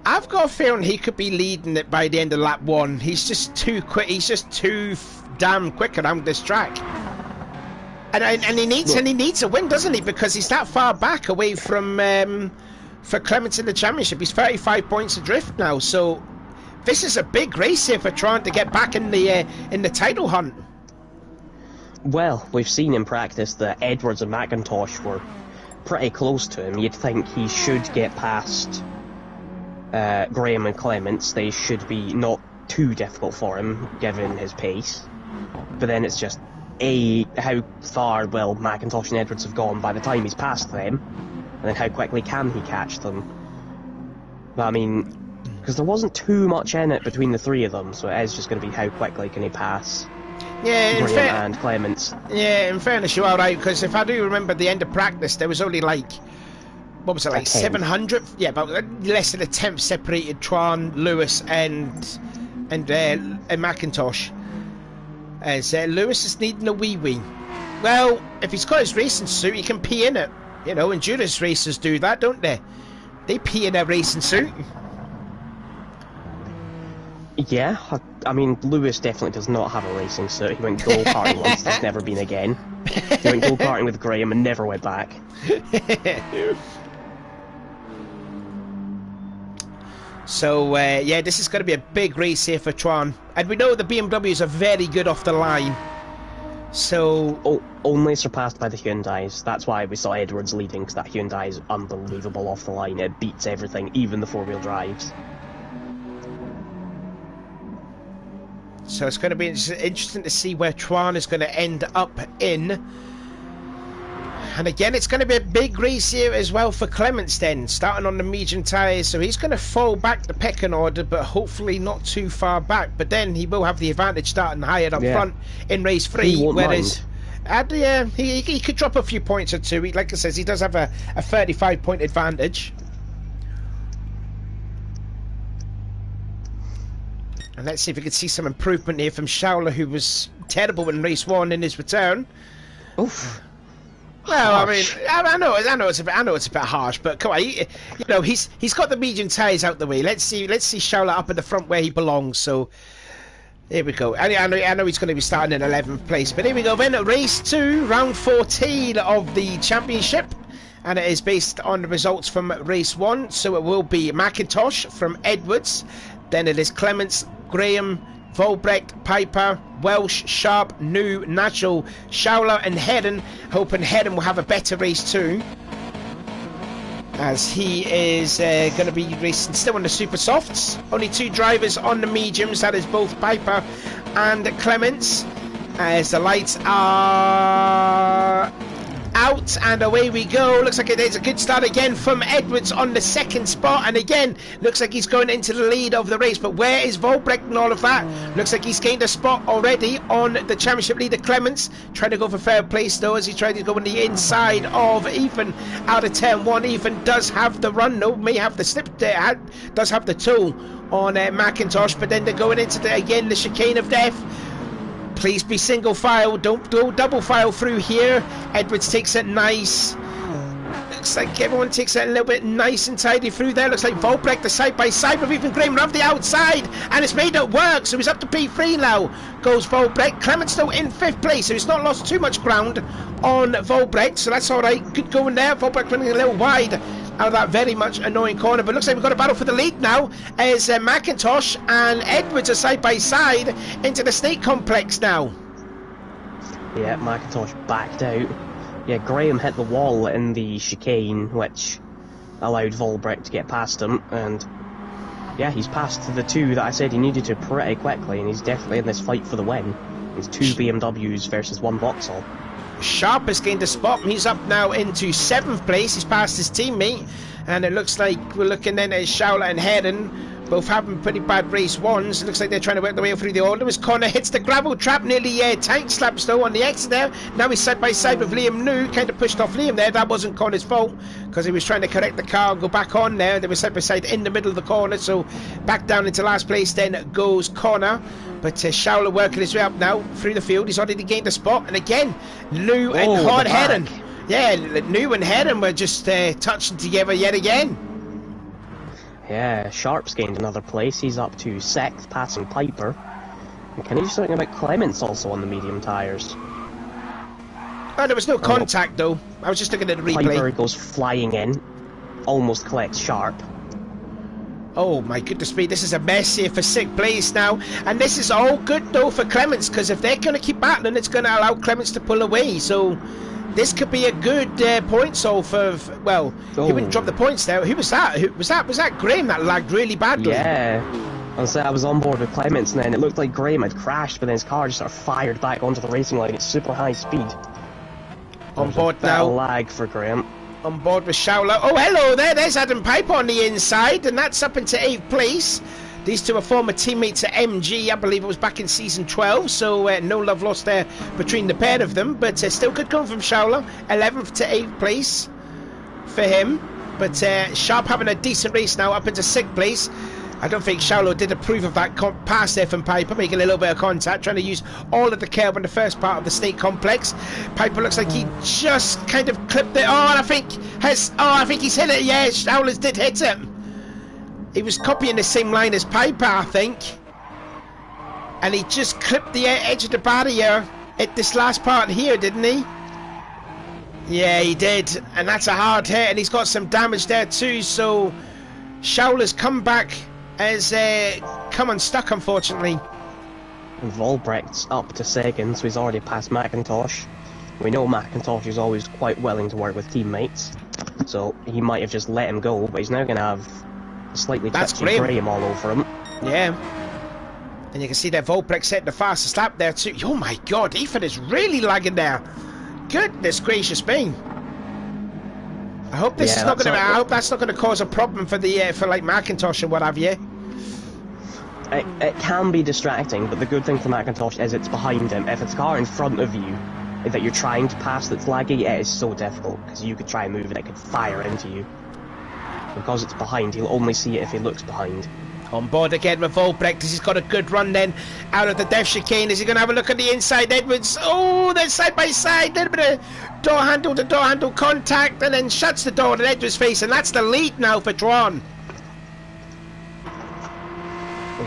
Speaker 1: I've got a feeling he could be leading it by the end of lap 1. He's just too quick. He's just too damn quick around this track. And he needs a win, doesn't he? Because he's that far back away from for Clements in the championship. He's 35 points adrift now. So this is a big race here for trying to get back in the title hunt.
Speaker 2: Well, we've seen in practice that Edwards and McIntosh were pretty close to him. You'd think he should get past Graham and Clements. They should be not too difficult for him, given his pace. But then it's just, how far will McIntosh and Edwards have gone by the time he's past them, and then how quickly can he catch them? But I mean, because there wasn't too much in it between the three of them, so it is just going to be how quickly can he pass Graham and Clements.
Speaker 1: Yeah, in fairness, you're alright, because if I do remember the end of practice, there was only like, what was it, like 700? Yeah, about less than a tenth separated Tron, Lewis, and McIntosh. As Lewis is needing a wee. Well, if he's got his racing suit, he can pee in it. You know, endurance racers do that, don't they? They pee in their racing suit.
Speaker 2: Yeah, I mean, Lewis definitely does not have a racing suit. He went go-karting once, there's never been again. He went go-karting with Graham and never went back.
Speaker 1: So, yeah, this is going to be a big race here for Tron. And we know the BMWs are very good off the line. So...
Speaker 2: only surpassed by the Hyundais. That's why we saw Edwards leading, because that Hyundai is unbelievable off the line. It beats everything, even the four-wheel drives.
Speaker 1: So it's going to be interesting to see where Tron is going to end up in. And again, it's going to be a big race here as well for Clements then, starting on the medium tyres. So he's going to fall back the pecking order, but hopefully not too far back. But then he will have the advantage starting higher up front in race 3. Whereas he could drop a few points or two. Like I says, he does have a 35-point advantage. And let's see if we can see some improvement here from Schauler, who was terrible in race 1 in his return.
Speaker 2: Oof.
Speaker 1: Well, harsh. I mean, I know it's a bit harsh, but come on, you know, he's got the medium tyres out the way. Let's see Schauler up in the front where he belongs. So here we go. I know he's going to be starting in 11th place, but here we go. Then race 2, round 14 of the championship, and it is based on the results from race 1. So it will be McIntosh from Edwards, then it is Clements, Graham, Volbrecht, Piper, Welsh, Sharp, New, Natural, Schauler and Hedden. Hoping Hedden will have a better race too, as he is going to be racing still on the super softs. Only 2 drivers on the mediums, that is both Piper and Clements, as the lights are out and away we go. Looks like there's a good start again from Edwards on the 2nd spot, and again looks like he's going into the lead of the race. But where is Volbrecht and all of that? Looks like he's gained a spot already on the championship leader Clements, trying to go for third place though, as he tried to go on the inside of Ethan out of turn 1. Ethan does have the run though, may have the slip there, does have the tool on McIntosh, but then they're going into the chicane of death. Please be single file, don't go double file through here. Edwards takes it nice. Looks like everyone takes it a little bit nice and tidy through there. Looks like Volbrecht the side by side with Ethan Graham around the outside, and it's made it work. So he's up to P3 now. Goes Volbrecht. Clements still in 5th place, so he's not lost too much ground on Volbrecht. So that's all right. Good going there. Volbrecht running a little wide out of that very much annoying corner, but looks like we've got a battle for the lead now, as McIntosh and Edwards are side by side into the Snake Complex now.
Speaker 2: Yeah, McIntosh backed out. Yeah, Graham hit the wall in the chicane, which allowed Volbrecht to get past him, and yeah, he's passed the 2 that I said he needed to pretty quickly, and he's definitely in this fight for the win. It's 2 BMWs versus 1 Vauxhall.
Speaker 1: Sharp has gained a spot. He's up now into 7th place. He's passed his teammate, and it looks like we're looking then at Schauler and Hedden, both having pretty bad race 1s. It looks like they're trying to work their way through the order. His corner hits the gravel trap, nearly tank slaps though on the exit there. Now he's side by side with Liam New, kind of pushed off Liam there. That wasn't Connor's fault, because he was trying to correct the car and go back on there. They were side by side in the middle of the corner, so back down into last place then goes Connor. But Schauler working his way up now through the field. He's already gained a spot, and again New and Hedden. Yeah, New and Hedden were just touching together yet again.
Speaker 2: Yeah, Sharp's gained another place. He's up to 6th, passing Piper. And can you do something about Clements also on the medium tyres?
Speaker 1: Oh, there was no contact though. I was just looking at the replay.
Speaker 2: Piper goes flying in, almost collects Sharp.
Speaker 1: Oh my goodness me, this is a mess here for 6th place now. And this is all good though for Clements, because if they're going to keep battling, it's going to allow Clements to pull away. So this could be a good points haul for, well, he wouldn't drop the points there. Who was that? Was that Graham that lagged really badly?
Speaker 2: Yeah. I was on board with Clements, and then it looked like Graham had crashed, but then his car just sort of fired back onto the racing line at super high speed.
Speaker 1: On board now.
Speaker 2: Lag for Graham.
Speaker 1: On board with Showler. Oh, hello there. There's Adam Piper on the inside, and that's up into 8th place. These two are former teammates at MG. I believe it was back in season 12, so no love lost there between the pair of them. But still good going from Showler. 11th to 8th place for him. But Sharp having a decent race now, up into 6th place. I don't think Showler did approve of that pass there from Piper, making a little bit of contact, trying to use all of the curb on the first part of the Snake Complex. Piper looks like he just kind of clipped it. I think he's hit it. Yeah, Showler's did hit him. He was copying the same line as Piper, I think. And he just clipped the edge of the barrier at this last part here, didn't he? Yeah, he did. And that's a hard hit, and he's got some damage there too, so Showler's come back has come unstuck, unfortunately.
Speaker 2: Volbrecht's up to 2nd, so he's already passed McIntosh. We know McIntosh is always quite willing to work with teammates, so he might have just let him go, but he's now going to have a slightly tipsy Graham all over him.
Speaker 1: Yeah. And you can see that Volbrecht set the fastest lap there too. Oh my god, Ethan is really lagging there. Goodness gracious me. I hope this is not going to. I hope that's not going to cause a problem for the for like McIntosh or what have you.
Speaker 2: It can be distracting, but the good thing for McIntosh is it's behind him. If it's a car in front of you that you're trying to pass that's laggy, it is so difficult, because you could try and move and it could fire into you. Because it's behind, he'll only see it if he looks behind.
Speaker 1: On board again with Volbrecht, as he's got a good run then out of the death chicane. Is he going to have a look at the inside? Edwards, oh, they're side by side, little bit of door handle to door handle contact, and then shuts the door in Edwards' face, and that's the lead now for Drawn.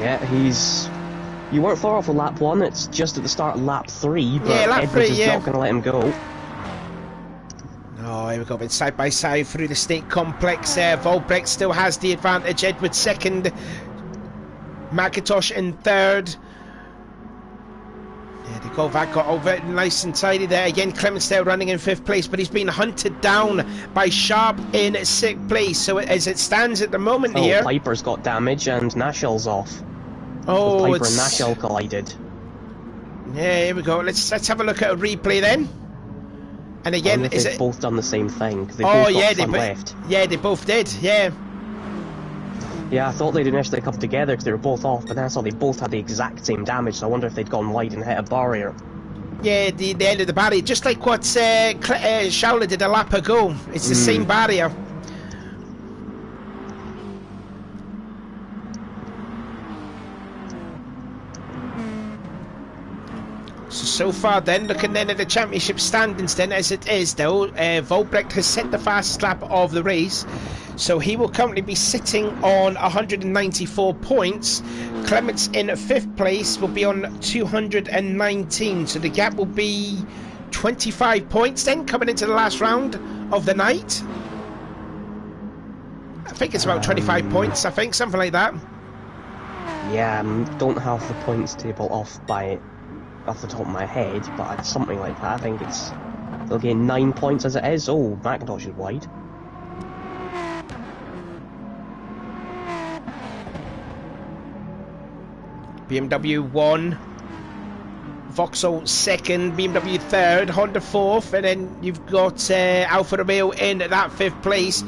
Speaker 2: Yeah, you weren't far off of lap 1, it's just at the start of lap 3, but
Speaker 1: yeah, lap
Speaker 2: Edwards
Speaker 1: 3,
Speaker 2: is not going to let him go.
Speaker 1: Oh, here we go, but side by side through the Snake Complex. Volbrecht still has the advantage. Edwards 2nd, McIntosh in 3rd. There they go, that got over nice and tidy there. Again, Clements still running in 5th place, but he's been hunted down by Sharp in 6th place. So as it stands at the moment here...
Speaker 2: Piper's got damage and Nashell's off.
Speaker 1: Oh,
Speaker 2: Piper and Nashell collided.
Speaker 1: Yeah, here we go. Let's have a look at a replay then. And again, is it
Speaker 2: both done the same thing? They both got front left.
Speaker 1: Yeah, they both did. Yeah.
Speaker 2: Yeah, I thought they'd initially come together because they were both off, but then I saw they both had the exact same damage. So I wonder if they'd gone wide and hit a barrier.
Speaker 1: Yeah, the end of the barrier, just like what Showler did a lap ago. It's the same barrier. So far then, looking then at the championship standings then, as it is though, Volbrecht has set the fastest lap of the race, so he will currently be sitting on 194 points. Clements in 5th place will be on 219, so the gap will be 25 points then, coming into the last round of the night. I think it's about 25 points, I think, something like that.
Speaker 2: Yeah, don't have the points table off the top of my head, but it's something like that. I think they'll gain 9 points as it is. Oh, McIntosh is wide.
Speaker 1: BMW 1, Vauxhall 2nd, BMW 3rd, Honda 4th, and then you've got Alfa Romeo in that 5th place.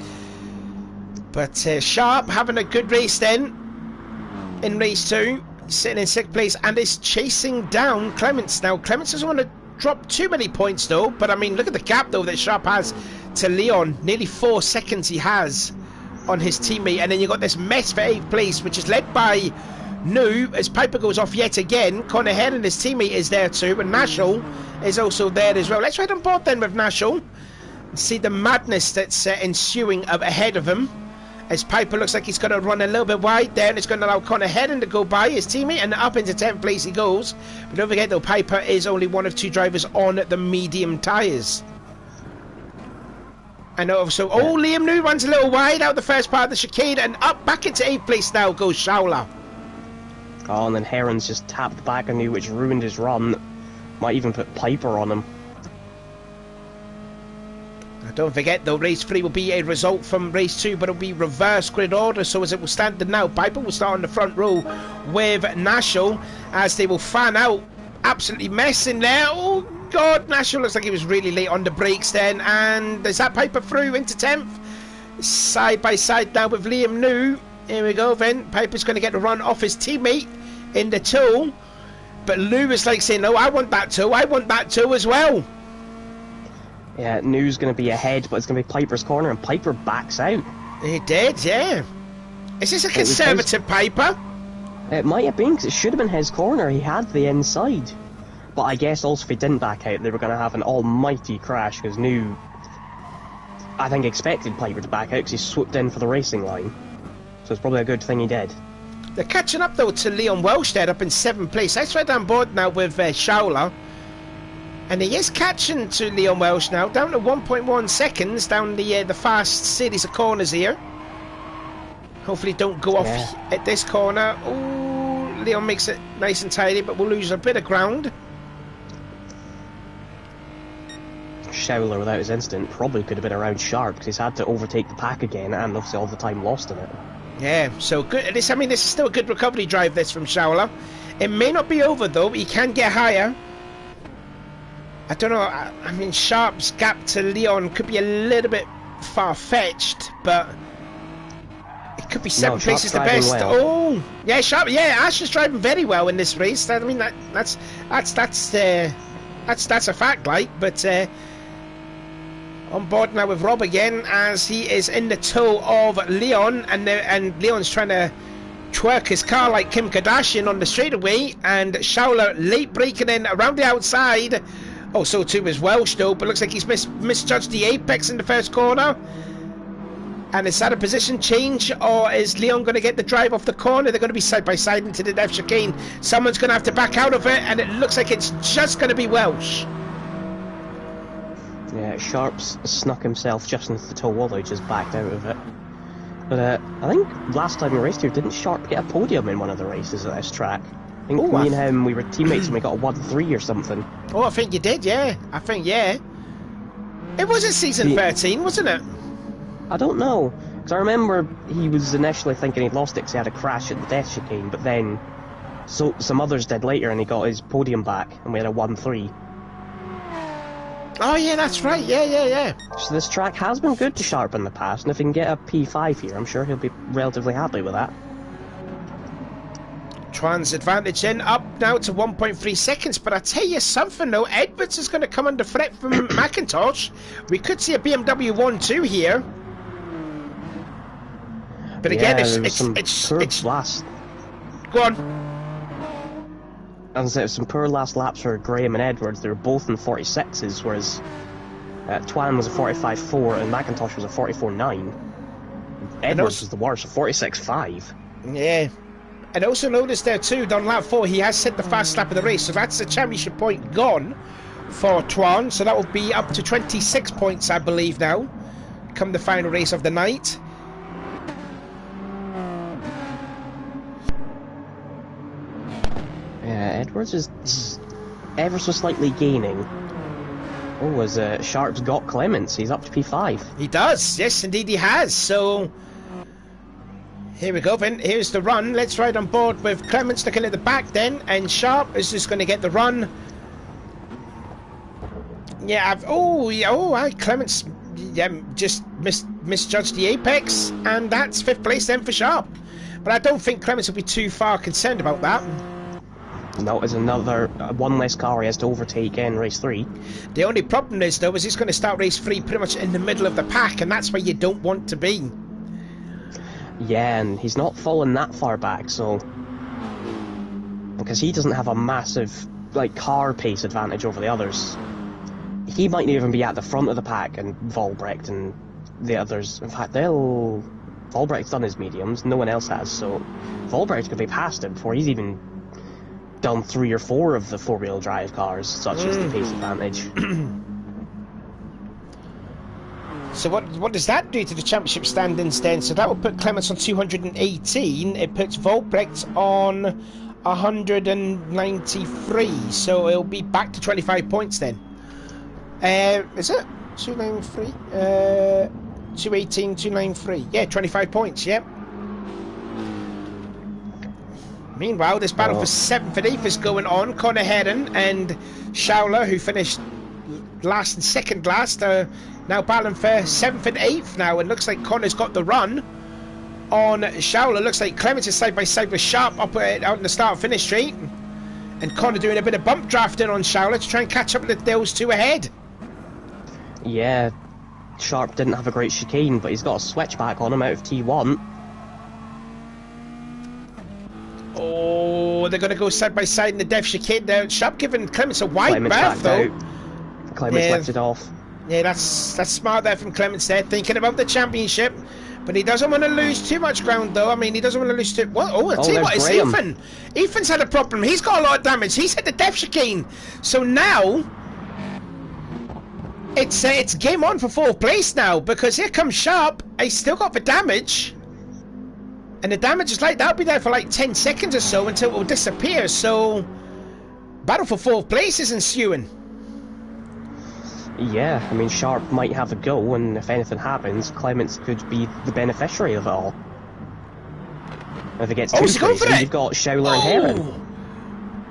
Speaker 1: But Sharp having a good race then in race 2. Sitting in 6th place and is chasing down Clements. Now Clements doesn't want to drop too many points though, but I mean look at the gap though that Sharp has to Leon. Nearly 4 seconds he has on his teammate, and then you've got this mess for 8th place, which is led by New as Piper goes off yet again. Connor Head and his teammate is there too, and Nashell is also there as well. Let's ride on board then with Nashell and see the madness that's ensuing up ahead of him As Piper looks like he's going to run a little bit wide there, and it's going to allow Connor Headon to go by his teammate, and up into 10th place he goes. But don't forget though, Piper is only one of 2 drivers on the medium tyres. I know, so Liam New runs a little wide out the first part of the chicane, and up back into 8th place now goes Shaula.
Speaker 2: Oh, and then Heron's just tapped back on New, which ruined his run. Might even put Piper on him.
Speaker 1: Don't forget though, race 3 will be a result from race 2, but it'll be reverse grid order. So as it will stand now, Piper will start on the front row with Nashel, as they will fan out, absolutely messing there. Oh god, Nashel looks like he was really late on the brakes then, and is that Piper through into 10th? Side by side now with Liam New. Here we go then, Piper's going to get the run off his teammate in the tow, but Lou is like saying, no, I want that tow as well.
Speaker 2: Yeah, New's going to be ahead, but it's going to be Piper's corner, and Piper backs out.
Speaker 1: He did, yeah. Is this a conservative Piper?
Speaker 2: It might have been, because it should have been his corner. He had the inside. But I guess also if he didn't back out, they were going to have an almighty crash, because New, I think, expected Piper to back out, because he swooped in for the racing line. So it's probably a good thing he did.
Speaker 1: They're catching up, though, to Leon Welsh there, up in 7th place. That's right on board now with Shaula. And he is catching to Leon Welsh now, down to 1.1 seconds down the fast series of corners here. Hopefully don't go off at this corner. Oh, Leon makes it nice and tidy, but we'll lose a bit of ground.
Speaker 2: Schouler, without his instant, probably could have been around sharp, because he's had to overtake the pack again, and obviously all the time lost in it. Yeah,
Speaker 1: so good. This is still a good recovery drive, this, from Schouler. It may not be over, though. He can get higher. I don't know, I mean, Sharp's gap to Leon could be a little bit far-fetched, but it could be 7 places the best. Well. Oh, yeah, Sharp, yeah, Ash is driving very well in this race. I mean, that's a fact, like, but on board now with Rob again, as he is in the tow of Leon, and Leon's trying to twerk his car like Kim Kardashian on the straightaway, and Schouler late braking in around the outside. Oh, so too is Welsh though, but looks like he's misjudged the apex in the first corner. And is that a position change, or is Leon going to get the drive off the corner? They're going to be side by side into the left chicane. Someone's going to have to back out of it, and it looks like it's just going to be Welsh.
Speaker 2: Yeah, Sharp's snuck himself just into the tow wall, he just backed out of it. But I think last time we raced here, didn't Sharp get a podium in one of the races at this track? I think me and him, we were teammates and we got a 1-3 or something.
Speaker 1: Oh, I think you did, yeah. I think, yeah. It was in season 13, wasn't it?
Speaker 2: I don't know. Because I remember he was initially thinking he'd lost it because he had a crash at the death chicane, but then some others did later and he got his podium back and we had a 1-3.
Speaker 1: Oh, yeah, that's right. Yeah.
Speaker 2: So this track has been good to Sharp in the past, and if he can get a P5 here, I'm sure he'll be relatively happy with that.
Speaker 1: Trans advantage in, up now to 1.3 seconds, but I tell you something though, Edwards is going to come under threat from McIntosh. We could see a BMW 1-2 here. But again, it's
Speaker 2: last.
Speaker 1: Go on.
Speaker 2: As I said, some poor last laps for Graham and Edwards. They were both in 46s, whereas Twan was a 45.4 and McIntosh was a 44.9. Edwards was the worst, a 46.5.
Speaker 1: Yeah. And also notice there too, on lap 4, he has set the fast lap of the race, so that's the championship point gone for Twan. So that will be up to 26 points, I believe, now, come the final race of the night.
Speaker 2: Yeah, Edwards is ever so slightly gaining. Oh, as Sharp's got Clements, he's up to P5.
Speaker 1: He does, yes, indeed he has. So here we go then, here's the run. Let's ride on board with Clements looking at the back then, and Sharp is just going to get the run. Yeah, Clements just misjudged the apex, and that's 5th place then for Sharp. But I don't think Clements will be too far concerned about that.
Speaker 2: No, it's another one less car he has to overtake in race 3.
Speaker 1: The only problem is though, is he's going to start race 3 pretty much in the middle of the pack, and that's where you don't want to be.
Speaker 2: Yeah, and he's not fallen that far back, so because he doesn't have a massive car pace advantage over the others. He might even be at the front of the pack and Volbrecht and the others. In fact, they'll Volbrecht's done his mediums, no one else has, so Volbrecht could be past him before he's even done 3 or 4 of the 4-wheel drive cars, such as the pace advantage.
Speaker 1: So what does that do to the championship standings then? So that will put Clements on 218, it puts Volbrecht on 193, so it'll be back to 25 points then. Is it? 293? 218, 293. Yeah, 25 points, yep. Meanwhile, this battle for 7th and 8th is going on. Connor Heron and Schauler, who finished last and second last, now battling for 7th and 8th now. And looks like Connor's got the run on Schauler. Looks like Clements is side by side with Sharp up out in the start-finish straight. And Connor doing a bit of bump drafting on Schauler to try and catch up with those two ahead.
Speaker 2: Yeah, Sharp didn't have a great chicane, but he's got a switchback on him out of T1.
Speaker 1: Oh, they're going to go side by side in the dev chicane there. Sharp giving Clements a wide berth though.
Speaker 2: Clements left it off.
Speaker 1: Yeah, that's smart there from Clements there, thinking about the championship. But he doesn't want to lose too much ground though. I mean, he doesn't want to lose too... Well, I'll tell you what, it's Ethan. Ethan's had a problem. He's got a lot of damage. He's hit the dev chicane. So now... It's game on for 4th place now, because here comes Sharp. He's still got the damage. And the damage is like, that'll be there for like 10 seconds or so until it will disappear. So, battle for 4th place is ensuing.
Speaker 2: Yeah, I mean, Sharp might have a go, and if anything happens, Clements could be the beneficiary of it all. If it gets too crazy, you've got Schauler and Heron.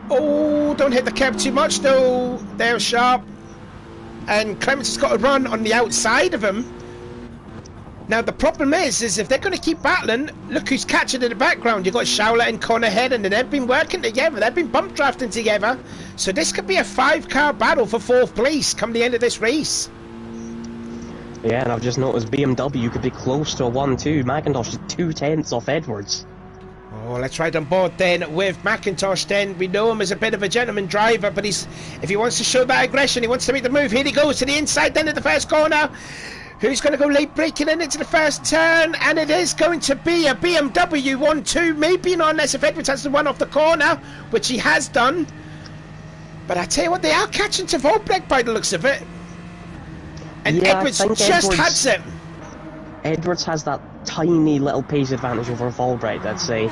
Speaker 1: Oh, don't hit the curb too much though. There's Sharp. And Clements has got to run on the outside of him. Now the problem is if they're going to keep battling, look who's catching in the background. You've got Schauler and Connor Heron, and they've been working together. They've been bump drafting together. So this could be a 5-car battle for 4th place come the end of this race.
Speaker 2: Yeah, and I've just noticed BMW could be close to a 1-2. McIntosh is 2/10 off Edwards.
Speaker 1: Oh, let's ride on board then with McIntosh then. We know him as a bit of a gentleman driver, but if he wants to show that aggression, he wants to make the move. Here he goes to the inside then at the first corner. Who's going to go late braking in into the first turn? And it is going to be a BMW 1-2, maybe not unless if Edwards has to run off the corner, which he has done. But I tell you what, they are catching to Volbrecht by the looks of it. And yeah, Edwards just has it.
Speaker 2: Edwards has that tiny little pace advantage over Volbrecht, I'd say.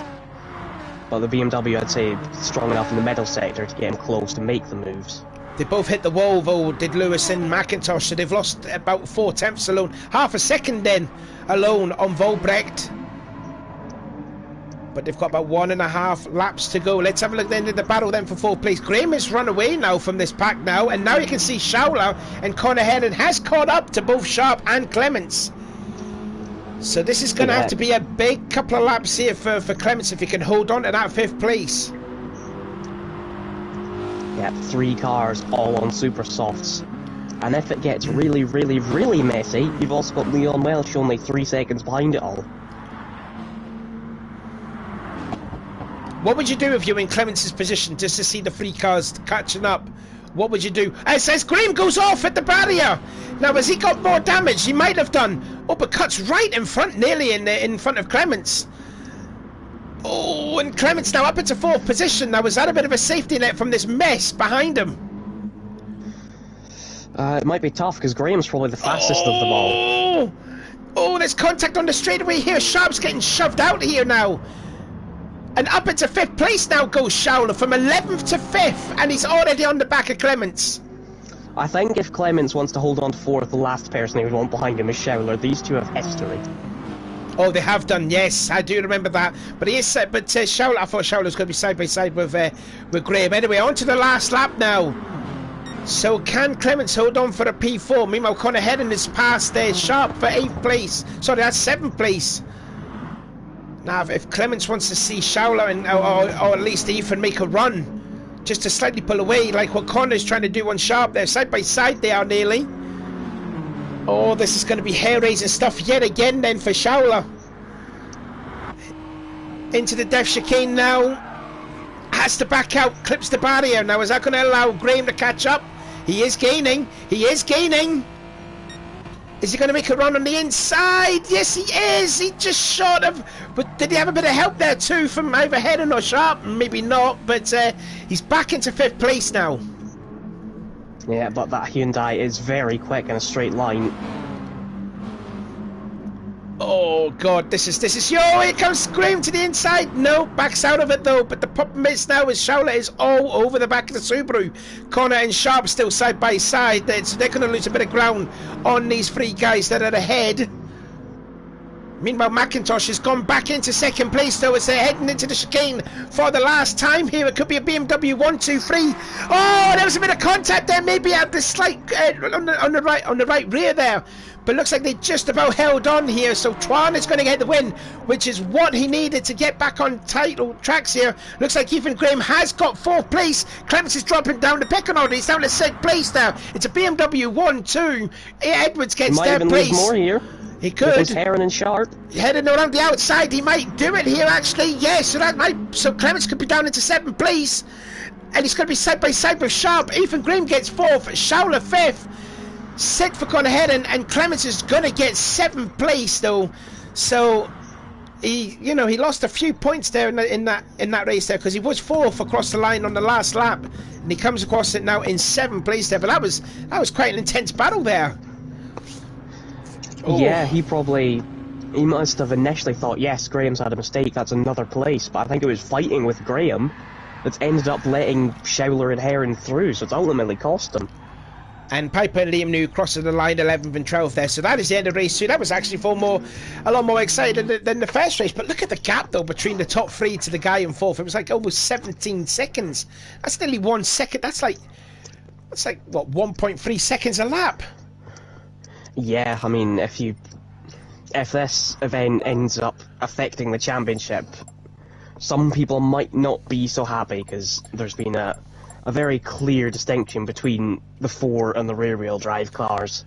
Speaker 2: But the BMW, I'd say, strong enough in the middle sector to get him close to make the moves.
Speaker 1: They both hit the wall though, did Lewis and McIntosh, so they've lost about 4/10 alone. Half a second then alone on Volbrecht. But they've got about 1.5 laps to go. Let's have a look then at the battle then for 4th place. Graham has run away now from this pack now, and now you can see Schauler and Connor Heron has caught up to both Sharp and Clements. So this is going to have to be a big couple of laps here for Clements if he can hold on to that 5th place.
Speaker 2: Yeah, 3 cars all on super softs. And if it gets really, really, really messy, you've also got Leon Welsh only 3 seconds behind it all.
Speaker 1: What would you do if you were in Clements' position just to see the 3 cars catching up? What would you do? It says Graham goes off at the barrier. Now, has he got more damage? He might have done. Uppercuts right in front, nearly in front of Clements. Oh, and Clements now up into 4th position. Now, was that a bit of a safety net from this mess behind him?
Speaker 2: It might be tough because Graham's probably the fastest of them all.
Speaker 1: Oh, there's contact on the straightaway here. Sharp's getting shoved out here now. And up into 5th place now goes Schauler from 11th to 5th, and he's already on the back of Clements.
Speaker 2: I think if Clements wants to hold on to 4th, the last person he would want behind him is Schauler. These two have history.
Speaker 1: Oh, they have done, yes, I do remember that. But he is set. But Schauler, I thought Schauler was going to be side by side with Graham. Anyway, on to the last lap now. So can Clements hold on for a P4? Meanwhile, Connor Heron is past there. Sharp for 8th place. Sorry, that's 7th place. Now, if Clements wants to see Schauler and or at least Ethan make a run, just to slightly pull away, like what Connor's trying to do on Sharp there, side by side they are nearly. Oh, this is going to be hair-raising stuff yet again then for Schauler. Into the death chicane now. Has to back out, clips the barrier. Now, is that going to allow Graham to catch up? He is gaining. He is gaining. Is he going to make a run on the inside? Yes, he is. He just short of... But did he have a bit of help there too from either Heron or Sharp? Maybe not, but he's back into 5th place now.
Speaker 2: Yeah, but that Hyundai is very quick in a straight line.
Speaker 1: Oh God, this is yo, here comes Graham to the inside. No, backs out of it though. But the problem is now is Charlotte is all over the back of the Subaru. Connor and Sharp still side by side. So they're going to lose a bit of ground on these 3 guys that are ahead. Meanwhile, McIntosh has gone back into 2nd place though as they're heading into the chicane for the last time here. It could be a BMW 1, 2, 3. Oh, there was a bit of contact there, maybe at the slight on the right rear there. But looks like they just about held on here, so Twan is going to get the win, which is what he needed to get back on title tracks here. Looks like Ethan Graham has got 4th place. Clements is dropping down the pecking order. He's down to 6th place now. It's a BMW 1, 2. Edwards gets 3rd place.
Speaker 2: Lose more here.
Speaker 1: He could.
Speaker 2: With Heron and Sharp.
Speaker 1: Heading around the outside, he might do it here actually. Yes, so Clements could be down into 7th place. And he's going to be side by side with Sharp. Ethan Graham gets 4th, Schauler 5th. 6th for Conor Heron, and Clements is going to get 7th place though. So he lost a few points there in that race there, because he was 4th across the line on the last lap, and he comes across it now in 7th place there. But that was quite an intense battle there. Oh.
Speaker 2: Yeah, he must have initially thought, yes, Graham's had a mistake, that's another place, but I think it was fighting with Graham that's ended up letting Schauler and Heron through, so it's ultimately cost him.
Speaker 1: And Piper and Liam New crossing the line 11th and 12th there. So that is the end of race 2. That was actually a lot more exciting than the first race. But look at the gap though between the top 3 to the guy in 4th. It was like almost 17 seconds. That's nearly 1 second. That's like what, 1.3 seconds a lap.
Speaker 2: Yeah, I mean, if this event ends up affecting the championship, some people might not be so happy, because there's been a very clear distinction between the 4 and the rear-wheel drive cars.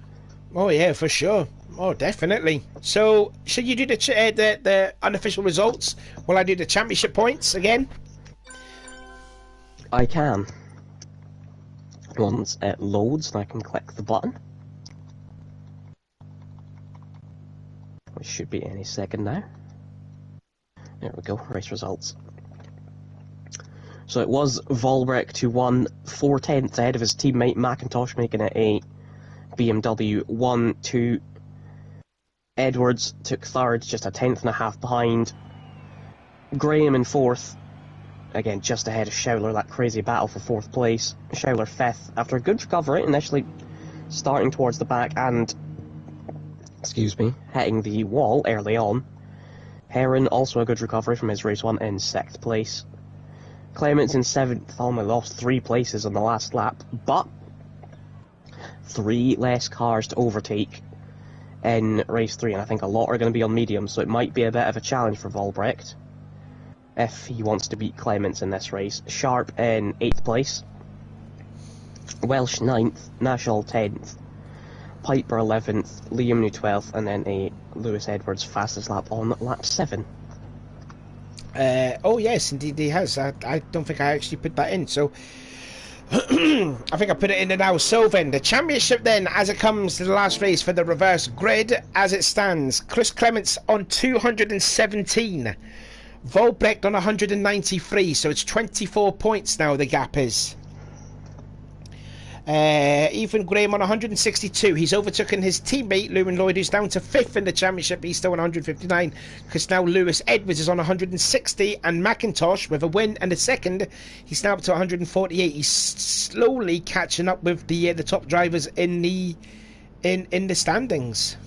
Speaker 1: Oh yeah, for sure. Oh, definitely. So, should you do the unofficial results while I do the championship points again?
Speaker 2: I can. Once it loads, and I can click the button. Which should be any second now. There we go, race results. So it was Volbrecht who won 4/10 ahead of his teammate McIntosh, making it a BMW 1-2. Edwards took 3rd, just a 10.5 behind. Graham in 4th, again just ahead of Schauler, that crazy battle for 4th place. Schauler 5th, after a good recovery, initially starting towards the back and, hitting the wall early on. Heron, also a good recovery from his race 1, in 6th place. Clements in 7th, only lost 3 places on the last lap, but 3 less cars to overtake in race 3, and I think a lot are going to be on medium, so it might be a bit of a challenge for Volbrecht if he wants to beat Clements in this race. Sharp in 8th place, Welsh 9th, Nashall 10th, Piper 11th, Liam New 12th, and then a Lewis Edwards fastest lap on lap 7.
Speaker 1: Oh yes, indeed he has. I don't think I actually put that in, so I think I put it in now. So then, the championship then, as it comes to the last race for the reverse grid, as it stands, Chris Clements on 217, Volbrecht on 193, so it's 24 points now the gap is. Ethan Graham on 162. He's overtaken his teammate Lewin Lloyd, who's down to 5th in the championship. He's still on 159, because now Lewis Edwards is on 160, and McIntosh with a win and a 2nd, he's now up to 148. He's slowly catching up with the top drivers in the standings.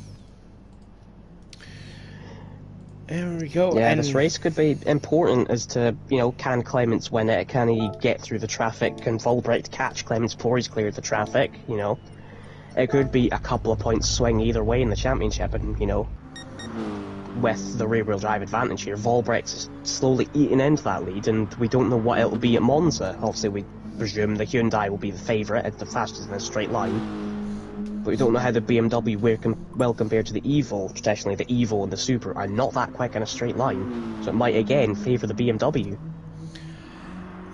Speaker 1: There we go.
Speaker 2: Yeah, this race could be important as to, can Clements win it? Can he get through the traffic? Can Volbrecht catch Clements before he's cleared the traffic? It could be a couple of points swing either way in the championship, and, with the rear-wheel drive advantage here, Volbrecht's slowly eating into that lead, and we don't know what it'll be at Monza. Obviously, we presume the Hyundai will be the favourite at the fastest in a straight line. But we don't know how the BMW will compare to the Evo. Traditionally, the Evo and the Super are not that quick in a straight line, so it might again favour the BMW.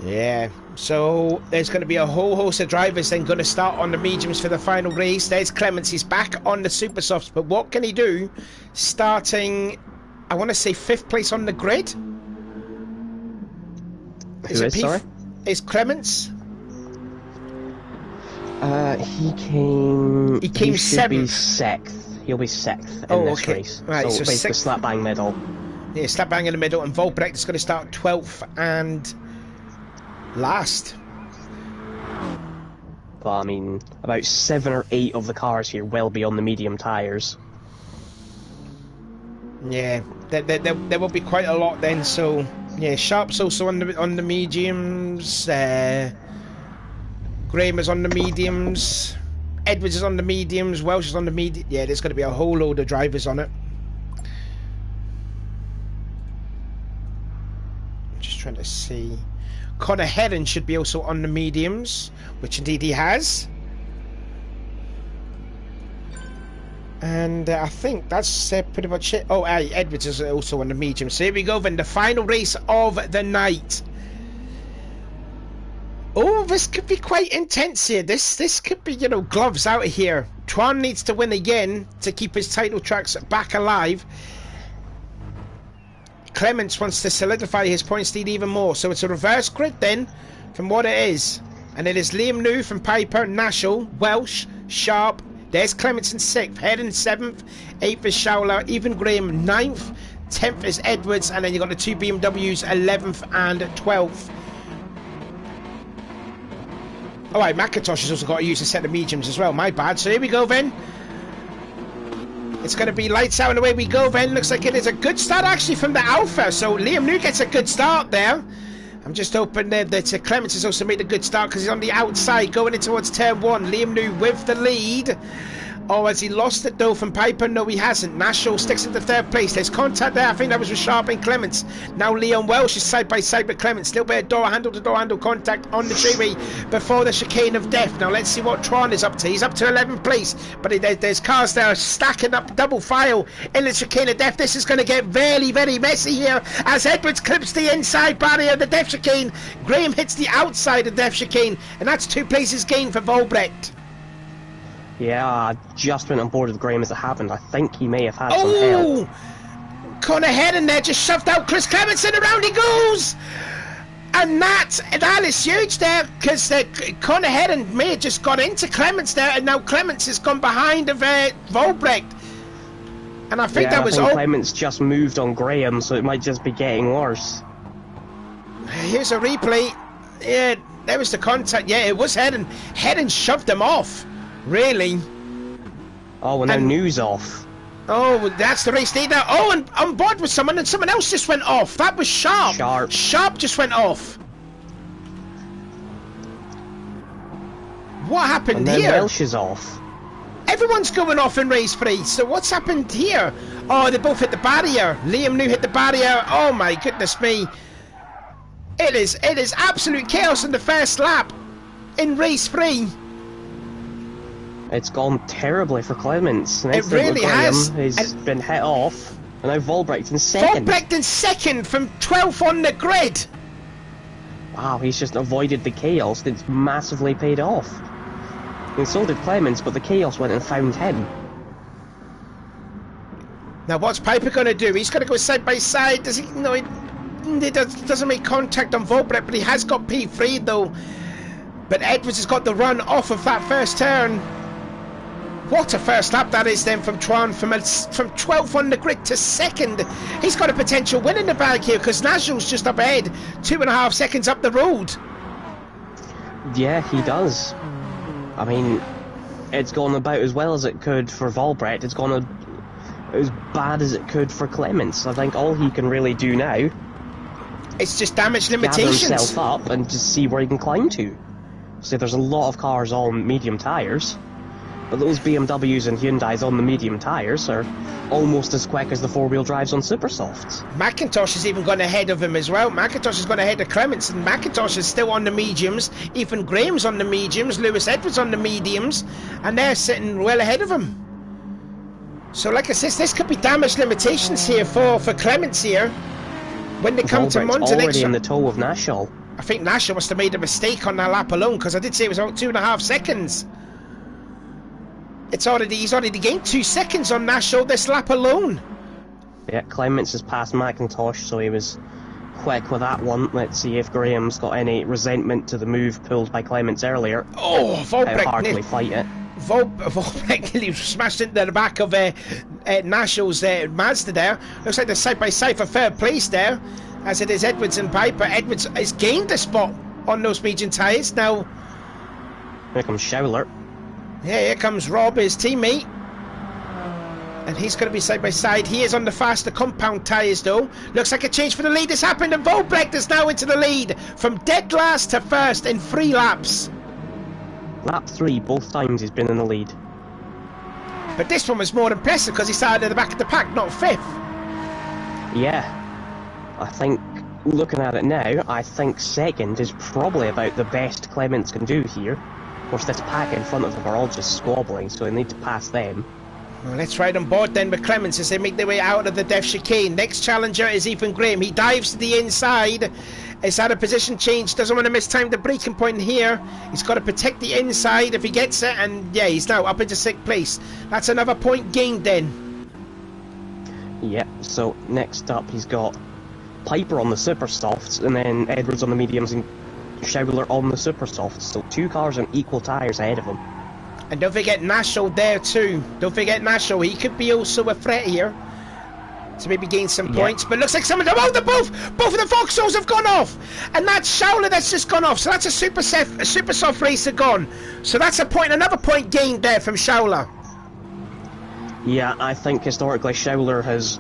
Speaker 1: Yeah, so there's going to be a whole host of drivers then going to start on the mediums for the final race. There's Clements, he's back on the super softs, but what can he do starting, I want to say 5th place on the grid?
Speaker 2: Who is, sorry?
Speaker 1: Is Clements?
Speaker 2: He came
Speaker 1: 7th.
Speaker 2: 6th. He'll be 6th in this
Speaker 1: okay.
Speaker 2: race.
Speaker 1: Right,
Speaker 2: so basically
Speaker 1: sixth.
Speaker 2: slap bang middle.
Speaker 1: Yeah, slap bang in the middle, and Volbrecht is going to start 12th and last.
Speaker 2: But I mean, about 7 or 8 of the cars here will be on the medium tyres.
Speaker 1: Yeah, there will be quite a lot then. So yeah, Sharp's also on the mediums. Graham is on the mediums. Edwards is on the mediums. Welsh is on the medium. Yeah, there's going to be a whole load of drivers on it. Just trying to see. Connor Heron should be also on the mediums, which indeed he has. And I think that's pretty much it. Oh, Edwards is also on the medium. So here we go then, the final race of the night. Oh, this could be quite intense here. This could be, you know, gloves out of here. Tron needs to win again to keep his title tracks back alive. Clements wants to solidify his points lead even more. So it's a reverse grid then from what it is. And it is Liam New from Piper, Nashel, Welsh, Sharp. There's Clements in 6th, Head in 7th, 8th is Schauler, even Graham 9th, 10th is Edwards, and then you've got the 2 BMWs 11th and 12th. Alright, McIntosh has also got to use a set of mediums as well, my bad. So here we go then. It's going to be lights out and away we go then. Looks like it is a good start actually from the Alpha. So Liam New gets a good start there. I'm just hoping that Clements has also made a good start because he's on the outside going in towards turn 1. Liam New with the lead. Oh, has he lost it though from Piper? No, he hasn't. Nashel sticks into 3rd place. There's contact there. I think that was with Sharp and Clements. Now Leon Welsh is side by side with Clements. Still bit of door handle to door handle contact on the freeway before the chicane of death. Now let's see what Tron is up to. He's up to 11th place, but there's cars there stacking up double file in the chicane of death. This is going to get very, very messy here as Edwards clips the inside barrier of the death chicane. Graham hits the outside of death chicane, and that's 2 places gained for Volbrecht.
Speaker 2: Yeah, I just went on board with Graham as it happened. I think he may have had some help.
Speaker 1: Connor Head in there just shoved out Chris Clements and around he goes! And that is huge there because Connor Head may have just got into Clements there, and now Clements has gone behind of Volbrecht. And I think that was all.
Speaker 2: Clements just moved on Graham, so it might just be getting worse.
Speaker 1: Here's a replay. Yeah, there was the contact. Yeah, it was Head and shoved him off. Really?
Speaker 2: Oh, well, now New's off.
Speaker 1: Oh, that's the race leader. Oh, and on board with someone, and someone else just went off. That was Sharp. Sharp just went off. What happened here?
Speaker 2: Welsh is off.
Speaker 1: Everyone's going off in race 3. So what's happened here? Oh, they both hit the barrier. Liam New hit the barrier. Oh my goodness me! It is absolute chaos in the first lap in race 3.
Speaker 2: It's gone terribly for Clements.
Speaker 1: It really has.
Speaker 2: He's been hit off, and now Volbrecht in 2nd.
Speaker 1: Volbrecht in 2nd from 12th on the grid.
Speaker 2: Wow, he's just avoided the chaos that's massively paid off. And so did Clements, but the chaos went and found him.
Speaker 1: Now what's Piper going to do? He's going to go side by side. Does he? No, he doesn't make contact on Volbrecht, but he has got P3 though. But Edwards has got the run off of that first turn. What a first lap that is then from Tron, from 12th on the grid to 2nd. He's got a potential win in the bag here because Nagel's just up ahead, 2.5 seconds up the road.
Speaker 2: Yeah, he does. I mean, it's gone about as well as it could for Volbrecht. It's gone as bad as it could for Clements. I think all he can really do now
Speaker 1: it's just damage limitations.
Speaker 2: Gather himself up and just see where he can climb to. So there's a lot of cars on medium tyres. But those BMWs and Hyundais on the medium tyres are almost as quick as the 4-wheel drives on super softs.
Speaker 1: McIntosh has even gone ahead of him as well. McIntosh has gone ahead of Clements, and McIntosh is still on the mediums. Ethan Graham's on the mediums, Lewis Edwards on the mediums, and they're sitting well ahead of him. So like I said, this could be damage limitations here for Clements here. When they come to Monza next
Speaker 2: already in the toe of Nashel.
Speaker 1: I think Nashel must have made a mistake on that lap alone, because I did say it was about 2.5 seconds. He's already gained 2 seconds on Nashel this lap alone.
Speaker 2: Yeah, Clements has passed McIntosh, so he was quick with that one. Let's see if Graham's got any resentment to the move pulled by Clements earlier.
Speaker 1: Oh, Volbrecht
Speaker 2: How hardly fight it.
Speaker 1: Volbrecht nearly smashed into the back of Nashel's Mazda there. Looks like they're side by side for third place there, as it is Edwards and Piper. Edwards has gained a spot on those medium tyres now.
Speaker 2: Here comes Schouler.
Speaker 1: Yeah, here comes Rob, his teammate. And he's going to be side by side. He is on the faster compound tyres though. Looks like a change for the lead has happened, and Volbrecht is now into the lead from dead last to first in 3 laps.
Speaker 2: Lap 3, both times he's been in the lead.
Speaker 1: But this one was more impressive because he started at the back of the pack, not 5th.
Speaker 2: Yeah. I think, looking at it now, I think 2nd is probably about the best Clements can do here. Of course, this pack in front of them are all just squabbling, so they need to pass them.
Speaker 1: Well, let's ride on board then with Clements as they make their way out of the Death Chicane. Next challenger is Ethan Graham. He dives to the inside. He's had a position change. Doesn't want to miss time the braking point here. He's got to protect the inside if he gets it. And yeah, he's now up into 6th place. That's another point gained then.
Speaker 2: Yep, so next up he's got Piper on the super softs, and then Edwards on the mediums and Schouler on the super softs. So 2 cars on equal tyres ahead of him.
Speaker 1: And don't forget Nashel there too. Don't forget Nashel. He could be also a threat here to maybe gain some points. But looks like some of them. Oh, both of the Vauxhalls have gone off. And that's Schouler that's just gone off. So that's a super soft racer gone. So that's a point, another point gained there from Schouler.
Speaker 2: Yeah, I think historically Schouler has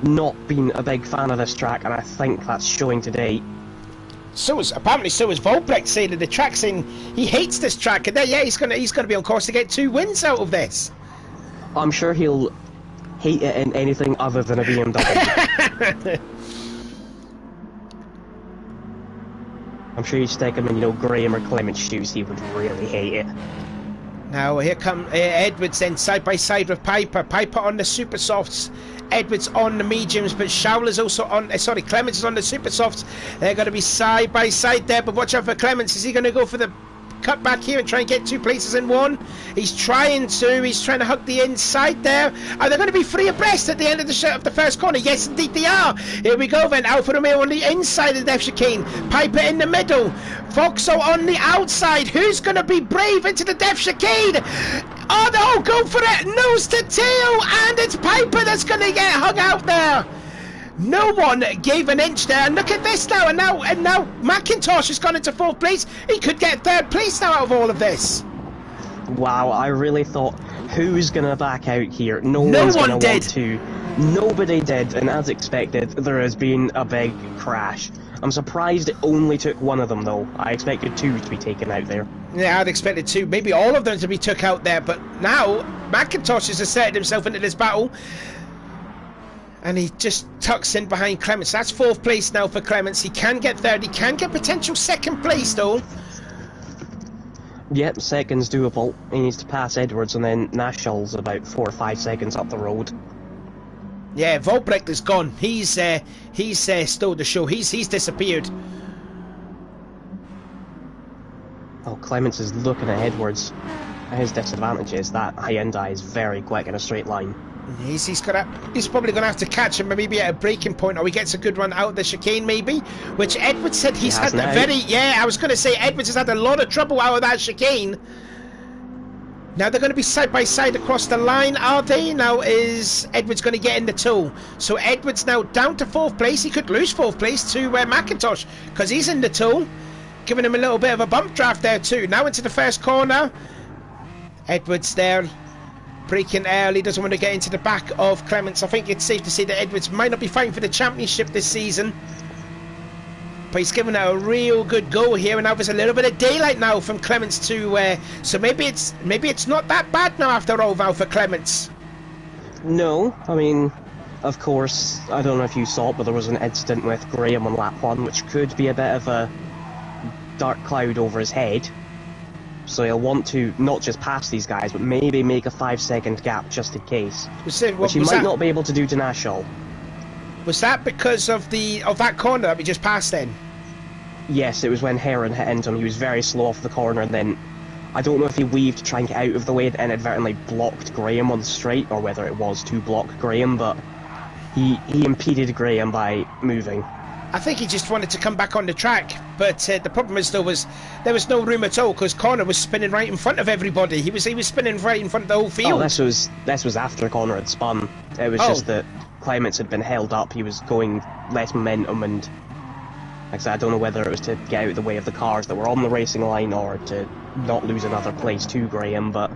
Speaker 2: not been a big fan of this track, and I think that's showing today.
Speaker 1: Apparently so is Volbrecht saying that the track, saying he hates this track, and yeah, he's gonna be on course to get 2 wins out of this.
Speaker 2: I'm sure he'll hate it in anything other than a BMW. I'm sure you stick him in, Graham or Clement's shoes, he would really hate it.
Speaker 1: Now here come Edwards then side by side with Piper. Piper on the super softs, Edwards on the mediums, but Schouler's also on. Clements is on the super softs. They're going to be side by side there, but watch out for Clements. Is he going to go for the cut back here and try and get 2 places in 1? He's trying to hug the inside there. Are they going to be 3 abreast at the end of the first corner? Yes, indeed they are. Here we go then. Alfa Romeo on the inside of the Death Chicane. Piper in the middle. Vauxhall on the outside. Who's going to be brave into the Death Chicane? Oh no, go for it. Nose to tail, and it's Piper that's going to get hung out there. No one gave an inch there, and look at this now, and now McIntosh has gone into 4th place. He could get 3rd place now out of all of this.
Speaker 2: Wow, I really thought, who's gonna back out here? No
Speaker 1: one
Speaker 2: one's gonna
Speaker 1: did.
Speaker 2: Want to. Nobody did, and as expected, there has been a big crash. I'm surprised it only took 1 of them though. I expected 2 to be taken out there.
Speaker 1: Yeah, I'd expected 2, maybe all of them to be took out there, but now McIntosh has asserted himself into this battle. And he just tucks in behind Clements. That's 4th place now for Clements. He can get 3rd. He can get potential 2nd place though.
Speaker 2: Yep, 2nd's doable. He needs to pass Edwards, and then Nashel's about 4 or 5 seconds up the road.
Speaker 1: Yeah, Volbrecht is gone. He's stole the show. He's disappeared.
Speaker 2: Oh, Clements is looking at Edwards. His disadvantage is that Hyundai is very quick in a straight line.
Speaker 1: He's probably going to have to catch him maybe at a breaking point, or he gets a good run out of the chicane maybe, which Edwards said he's had a very... Yeah, I was going to say Edwards has had a lot of trouble out of that chicane. Now they're going to be side by side across the line, are they? Now is Edwards going to get in the tow? So Edwards now down to 4th place. He could lose 4th place to McIntosh because he's in the tow, giving him a little bit of a bump draft there too. Now into the first corner. Edwards there, braking early, doesn't want to get into the back of Clements. I think it's safe to say that Edwards might not be fighting for the championship this season, but he's given it a real good go here, and now there's a little bit of daylight now from Clements to so maybe it's not that bad now after all now for Clements.
Speaker 2: No, I mean, of course, I don't know if you saw it, but there was an incident with Graham on lap 1, which could be a bit of a dark cloud over his head. So he'll want to not just pass these guys, but maybe make a 5-second gap just in case. Which he might not be able to do to Nashel.
Speaker 1: Was that because of that corner that we just passed then?
Speaker 2: Yes, it was when Heron hit into him. He was very slow off the corner, and then I don't know if he weaved to try and get out of the way and inadvertently blocked Graham on the straight, or whether it was to block Graham, but he impeded Graham by moving.
Speaker 1: I think he just wanted to come back on the track, but the problem is there was no room at all because Connor was spinning right in front of everybody. He was spinning right in front of the whole field.
Speaker 2: Oh, this was after Connor had spun. It was just that Clements had been held up. He was going less momentum, and like I said, I don't know whether it was to get out of the way of the cars that were on the racing line or to not lose another place to Graham, but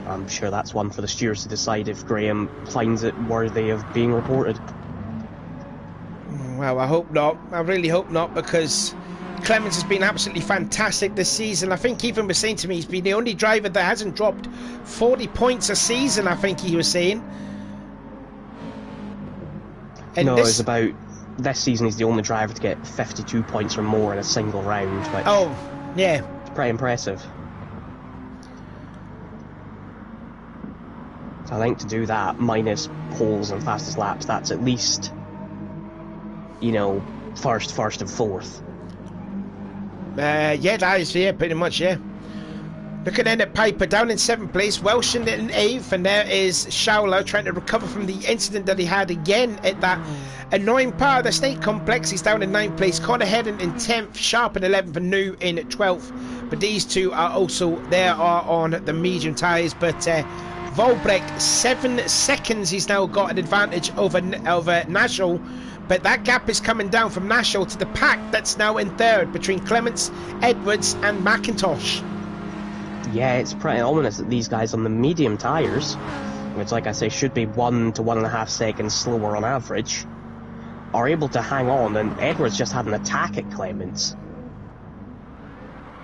Speaker 2: I'm sure that's one for the stewards to decide if Graham finds it worthy of being reported.
Speaker 1: Well, I hope not. I really hope not, because Clements has been absolutely fantastic this season. I think Ethan was saying to me he's been the only driver that hasn't dropped 40 points a season, I think he was saying. And
Speaker 2: no, it's about this season he's the only driver to get 52 points or more in a single round. Which
Speaker 1: yeah.
Speaker 2: It's pretty impressive. So I think to do that, minus poles and fastest laps, that's at least, you know, first and fourth. Yeah,
Speaker 1: that is, pretty much, yeah. Looking in at Piper, down in 7th place, Welsh in 8th, and there is Schauler trying to recover from the incident that he had again at that annoying part of the Snake Complex. He's down in 9th place, Connor Heron in 10th, Sharp in 11th, and New in 12th. But these two are also there are on the medium tyres, but Volbrecht, 7 seconds he's now got an advantage over Nashel. But that gap is coming down from Nashel to the pack that's now in 3rd between Clements, Edwards and McIntosh.
Speaker 2: Yeah, it's pretty ominous that these guys on the medium tyres, which like I say should be 1 to 1.5 seconds slower on average, are able to hang on, and Edwards just had an attack at Clements.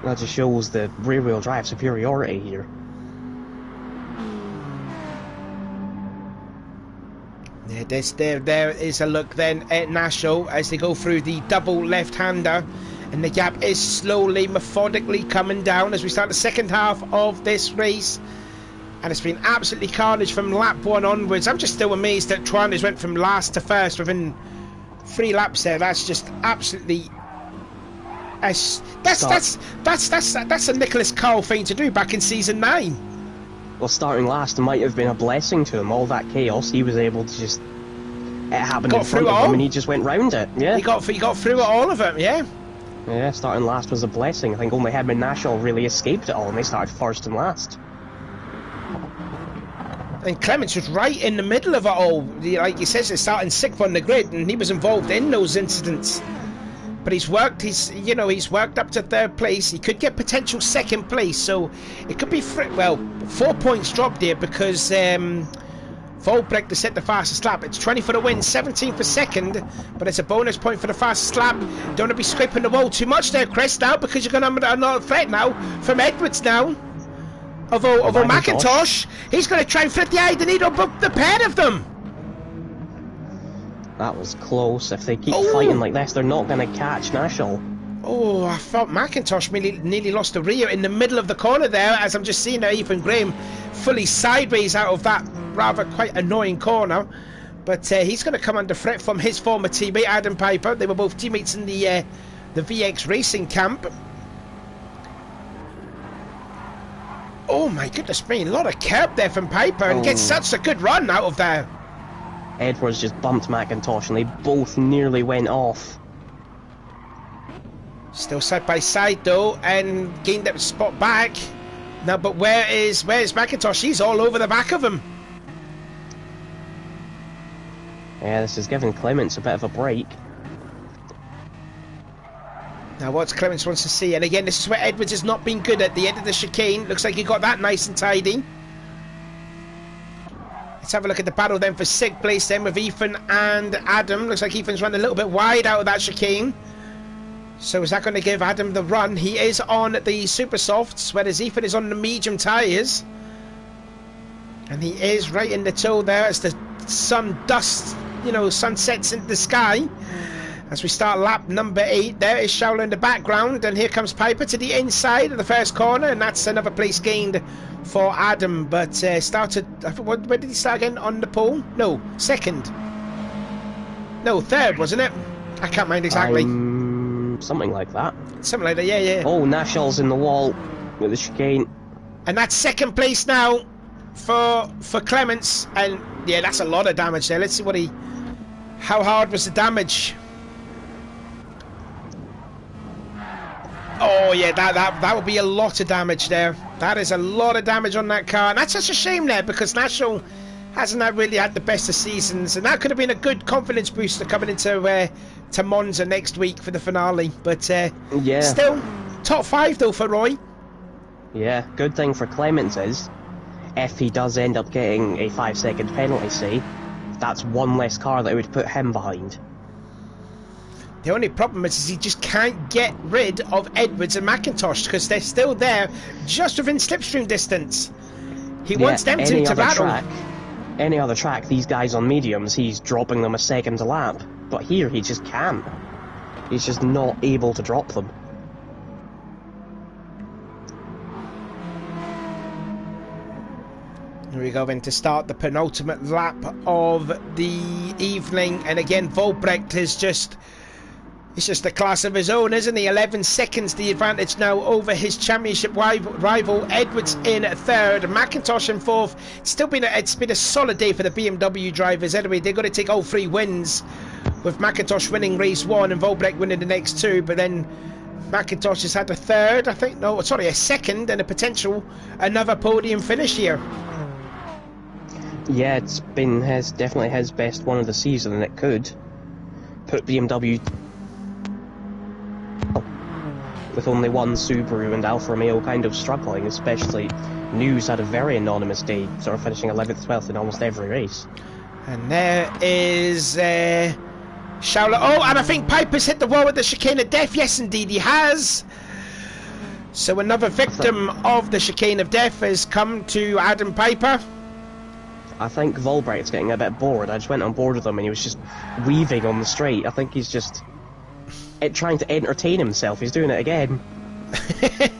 Speaker 2: That just shows the rear-wheel drive superiority here.
Speaker 1: Yeah, there is a look then at Nashel as they go through the double left-hander, and the gap is slowly, methodically coming down as we start the second half of this race. And it's been absolutely carnage from lap 1 onwards. I'm just still amazed that Twan went from last to first within 3 laps there. That's just absolutely... That's a Nicholas Carl thing to do back in season 9.
Speaker 2: Well, starting last might have been a blessing to him. All that chaos, he was able to just... It happened in front of him and he just went round it. Yeah.
Speaker 1: He got through it, all of it, yeah.
Speaker 2: Yeah, starting last was a blessing. I think only him and Nashel really escaped it all, and they started first and last.
Speaker 1: And Clements was right in the middle of it all. Like he says, he's starting 6th on the grid, and he was involved in those incidents. But he's worked up to 3rd place. He could get potential 2nd place, so it could be 4 points dropped there because Volbrecht to set the fastest lap. It's 20 for the win, 17 for 2nd, but it's a bonus point for the fastest lap. Don't want to be scraping the wall too much there, Chris, now, because you're going to have another threat now from Edwards now. Although McIntosh, he's going to try and flip the eye of the needle above the pair of them.
Speaker 2: That was close. If they keep fighting like this, they're not going to catch Nashel.
Speaker 1: Oh, I thought McIntosh nearly lost the rear in the middle of the corner there, as I'm just seeing Ethan Graham fully sideways out of that rather quite annoying corner. But he's going to come under threat from his former teammate, Adam Piper. They were both teammates in the VX Racing camp. Oh my goodness me, a lot of curb there from Piper, and gets such a good run out of there.
Speaker 2: Edwards just bumped McIntosh and they both nearly went off.
Speaker 1: Still side by side though, and gained that spot back. Now, but where is McIntosh? He's all over the back of him.
Speaker 2: Yeah, this is giving Clements a bit of a break.
Speaker 1: Now what Clements wants to see, and again this is where Edwards has not been good at the end of the chicane. Looks like he got that nice and tidy. Let's have a look at the battle then for 6th place then with Ethan and Adam. Looks like Ethan's run a little bit wide out of that chicane. So is that going to give Adam the run? He is on the super softs, whereas Ethan is on the medium tyres. And he is right in the toe there as the sun sets into the sky. As we start lap number 8, there is Schauler in the background, and here comes Piper to the inside of the first corner, and that's another place gained for Adam. But started, where did he start again? On the pole? No, 2nd. No, 3rd, wasn't it? I can't mind exactly.
Speaker 2: I'm something like that.
Speaker 1: Something like that, yeah, yeah.
Speaker 2: Oh, Nashall's in the wall with the chicane.
Speaker 1: And that's second place now for Clements. And yeah, that's a lot of damage there. Let's see what how hard was the damage? Oh yeah, that would be a lot of damage there. That is a lot of damage on that car. And that's such a shame there, because Nashall hasn't really had the best of seasons, and that could have been a good confidence booster coming into to Monza next week for the finale. But
Speaker 2: yeah,
Speaker 1: still top 5 though for Roy.
Speaker 2: Yeah, good thing for Clements is, if he does end up getting a 5-second penalty, say, that's one less car that would put him behind.
Speaker 1: The only problem is he just can't get rid of Edwards and McIntosh, because they're still there, just within slipstream distance. He wants them to battle.
Speaker 2: Any other track, these guys on mediums, he's dropping them a second a lap. But here, he just can't. He's just not able to drop them.
Speaker 1: Here we go then to start the penultimate lap of the evening, and again Volbrecht is just... It's just a class of his own, isn't he? 11 seconds the advantage now over his championship rival. Edwards in third, McIntosh in fourth. It's been a solid day for the BMW drivers. Anyway, they're going to take all 3 wins, with McIntosh winning race 1 and Volbrecht winning the next 2. But then McIntosh has had a third, I think. No, sorry, a second, and a potential another podium finish here.
Speaker 2: Yeah, it's been definitely his best one of the season, and it could put BMW with only one Subaru and Alfa Romeo kind of struggling, especially News had a very anonymous day, sort of finishing 11th, 12th in almost every race.
Speaker 1: And there is Schauler. Oh, and I think Piper's hit the wall with the chicane of death. Yes, indeed, he has. So another victim of the chicane of death has come to Adam Piper.
Speaker 2: I think Volbrecht's getting a bit bored. I just went on board with him and he was just weaving on the straight. I think he's just trying to entertain himself. He's doing it again.
Speaker 1: I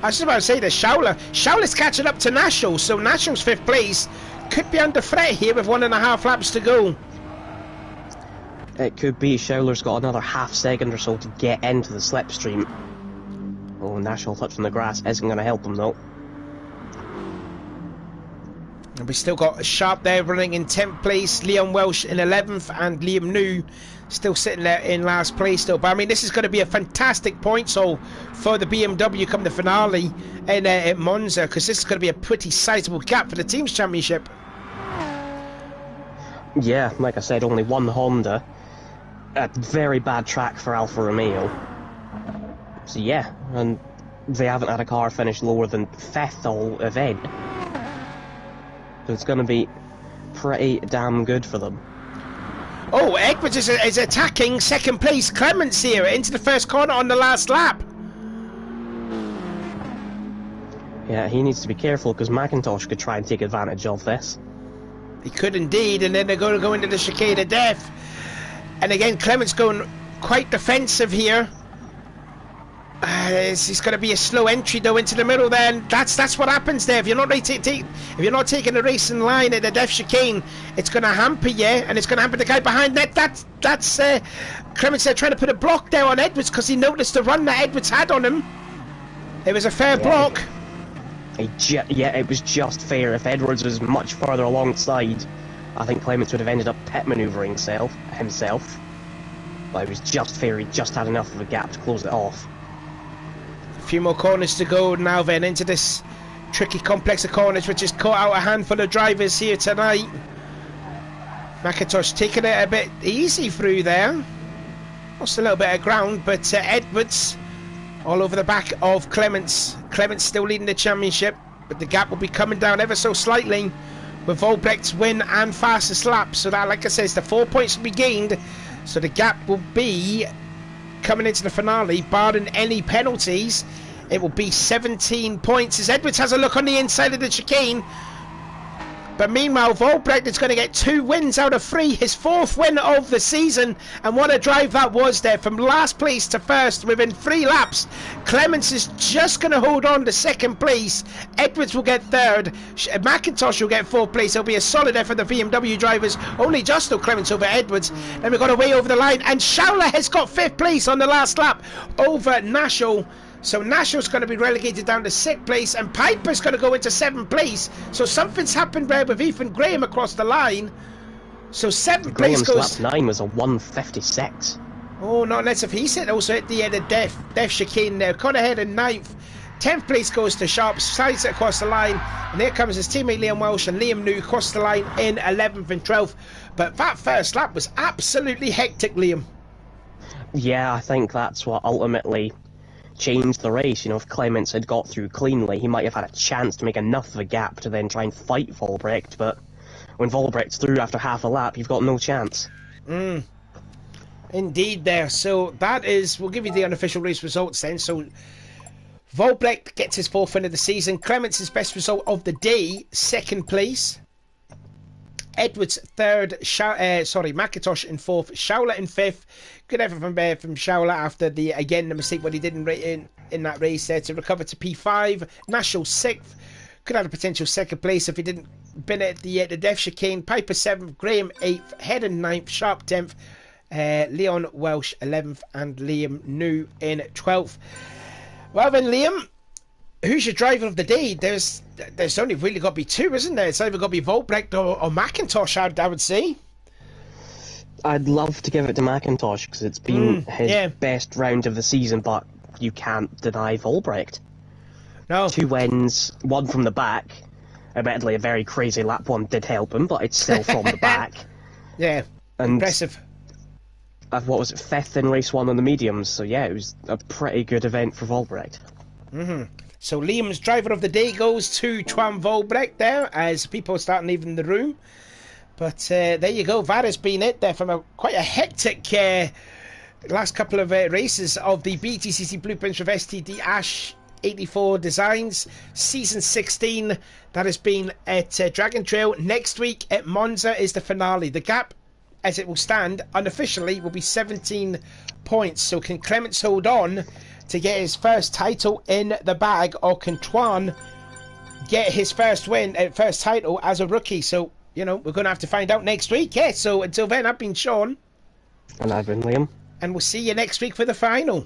Speaker 1: was just about to say this. Schauler's catching up to Nashall, so Nashall's 5th place could be under threat here with 1.5 laps to go.
Speaker 2: It could be. Schauler's got another half second or so to get into the slipstream. Oh, Nashall touching the grass isn't going to help him though.
Speaker 1: And we still got Sharp there running in 10th place, Leon Welsh in 11th, and Liam New still sitting there in last place still. But I mean, this is going to be a fantastic point haul for the BMW come the finale in Monza, because this is going to be a pretty sizable gap for the team's championship.
Speaker 2: Yeah, like I said, only one Honda. A very bad track for Alfa Romeo. So yeah, and they haven't had a car finish lower than 5th all event. So it's going to be pretty damn good for them.
Speaker 1: Oh, Edwards is attacking 2nd place. Clements here into the first corner on the last lap.
Speaker 2: Yeah, he needs to be careful, because McIntosh could try and take advantage of this.
Speaker 1: He could indeed, and then they're going to go into the chicane of death. And again, Clements going quite defensive here. It's going to be a slow entry though into the middle. Then that's what happens there. If you're not ready if you're not taking the racing line at the death chicane, it's going to hamper you, and it's going to hamper the guy behind that. That's Clements there trying to put a block there on Edwards, because he noticed the run that Edwards had on him. It was a fair block.
Speaker 2: Yeah, it was just fair. If Edwards was much further alongside, I think Clements would have ended up pit manoeuvring himself. But it was just fair. He just had enough of a gap to close it off.
Speaker 1: A few more corners to go now then into this tricky complex of corners, which has caught out a handful of drivers here tonight. McIntosh taking it a bit easy through there. Lost a little bit of ground, but Edwards all over the back of Clements. Clements still leading the championship, but the gap will be coming down ever so slightly with Volbrecht's win and fastest lap. So that, like I said, the 4 points will be gained. So the gap will be coming into the finale, barring any penalties. It will be 17 points as Edwards has a look on the inside of the chicane. But meanwhile, Volbrecht is going to get 2 wins out of 3, his 4th win of the season. And what a drive that was there, from last place to first within 3 laps. Clements is just going to hold on to 2nd place. Edwards will get 3rd. McIntosh will get 4th place. It'll be a solid effort for the BMW drivers. Only just though Clements over Edwards. Then we've got away over the line. And Schauler has got 5th place on the last lap over Nashel. So Nashville's going to be relegated down to 6th place, and Piper's going to go into 7th place. So something's happened there with Ethan Graham across the line. So 7th place goes...
Speaker 2: lap 9 was a 156.
Speaker 1: Oh, not unless if he's also hit the death chicane there. Connor Head in 9th. 10th place goes to Sharp, slides it across the line. And there comes his teammate Liam Welsh and Liam New across the line in 11th and 12th. But that first lap was absolutely hectic, Liam.
Speaker 2: Yeah, I think that's what ultimately changed the race. You know, if Clements had got through cleanly, he might have had a chance to make enough of a gap to then try and fight Volbrecht, but when Volbrecht's through after half a lap, you've got no chance.
Speaker 1: Indeed there. So that is, we'll give you the unofficial race results then. So Volbrecht gets his 4th win of the season. Clements' best result of the day, 2nd place. Edwards 3rd, McIntosh in 4th, Schauler in 5th. Good effort from Schauler after the mistake what he did in that race there to recover to P5. Nashel 6th. Could have a potential 2nd place if he didn't been at the death chicane. Piper 7th, Graham 8th, Head in 9th, Sharp 10th, Leon Welsh 11th, and Liam New in 12th. Well then, Liam, who's your driver of the day? There's only really got to be 2, isn't there? It's either got to be Volbrecht or McIntosh, I would say.
Speaker 2: I'd love to give it to McIntosh because it's been his best round of the season, but you can't deny Volbrecht.
Speaker 1: No.
Speaker 2: 2 wins, 1 from the back. Admittedly, a very crazy lap 1 did help him, but it's still from the back.
Speaker 1: Yeah, and impressive.
Speaker 2: What was it, 5th in race 1 on the mediums, so yeah, it was a pretty good event for Volbrecht.
Speaker 1: So Liam's driver of the day goes to Twan Volbrecht there, as people are starting leaving the room. But there you go, that has been it there from quite a hectic last couple of races of the BTCC Blueprints with STDash84 Designs Season 16. That has been at Dragon Trail. Next week at Monza is the finale. The gap, as it will stand, unofficially, will be 17 points. So can Clements hold on to get his first title in the bag, or can Twan get his first title as a rookie? So, you know, we're going to have to find out next week. Yeah, so until then, I've been Sean.
Speaker 2: And I've been Liam.
Speaker 1: And we'll see you next week for the final.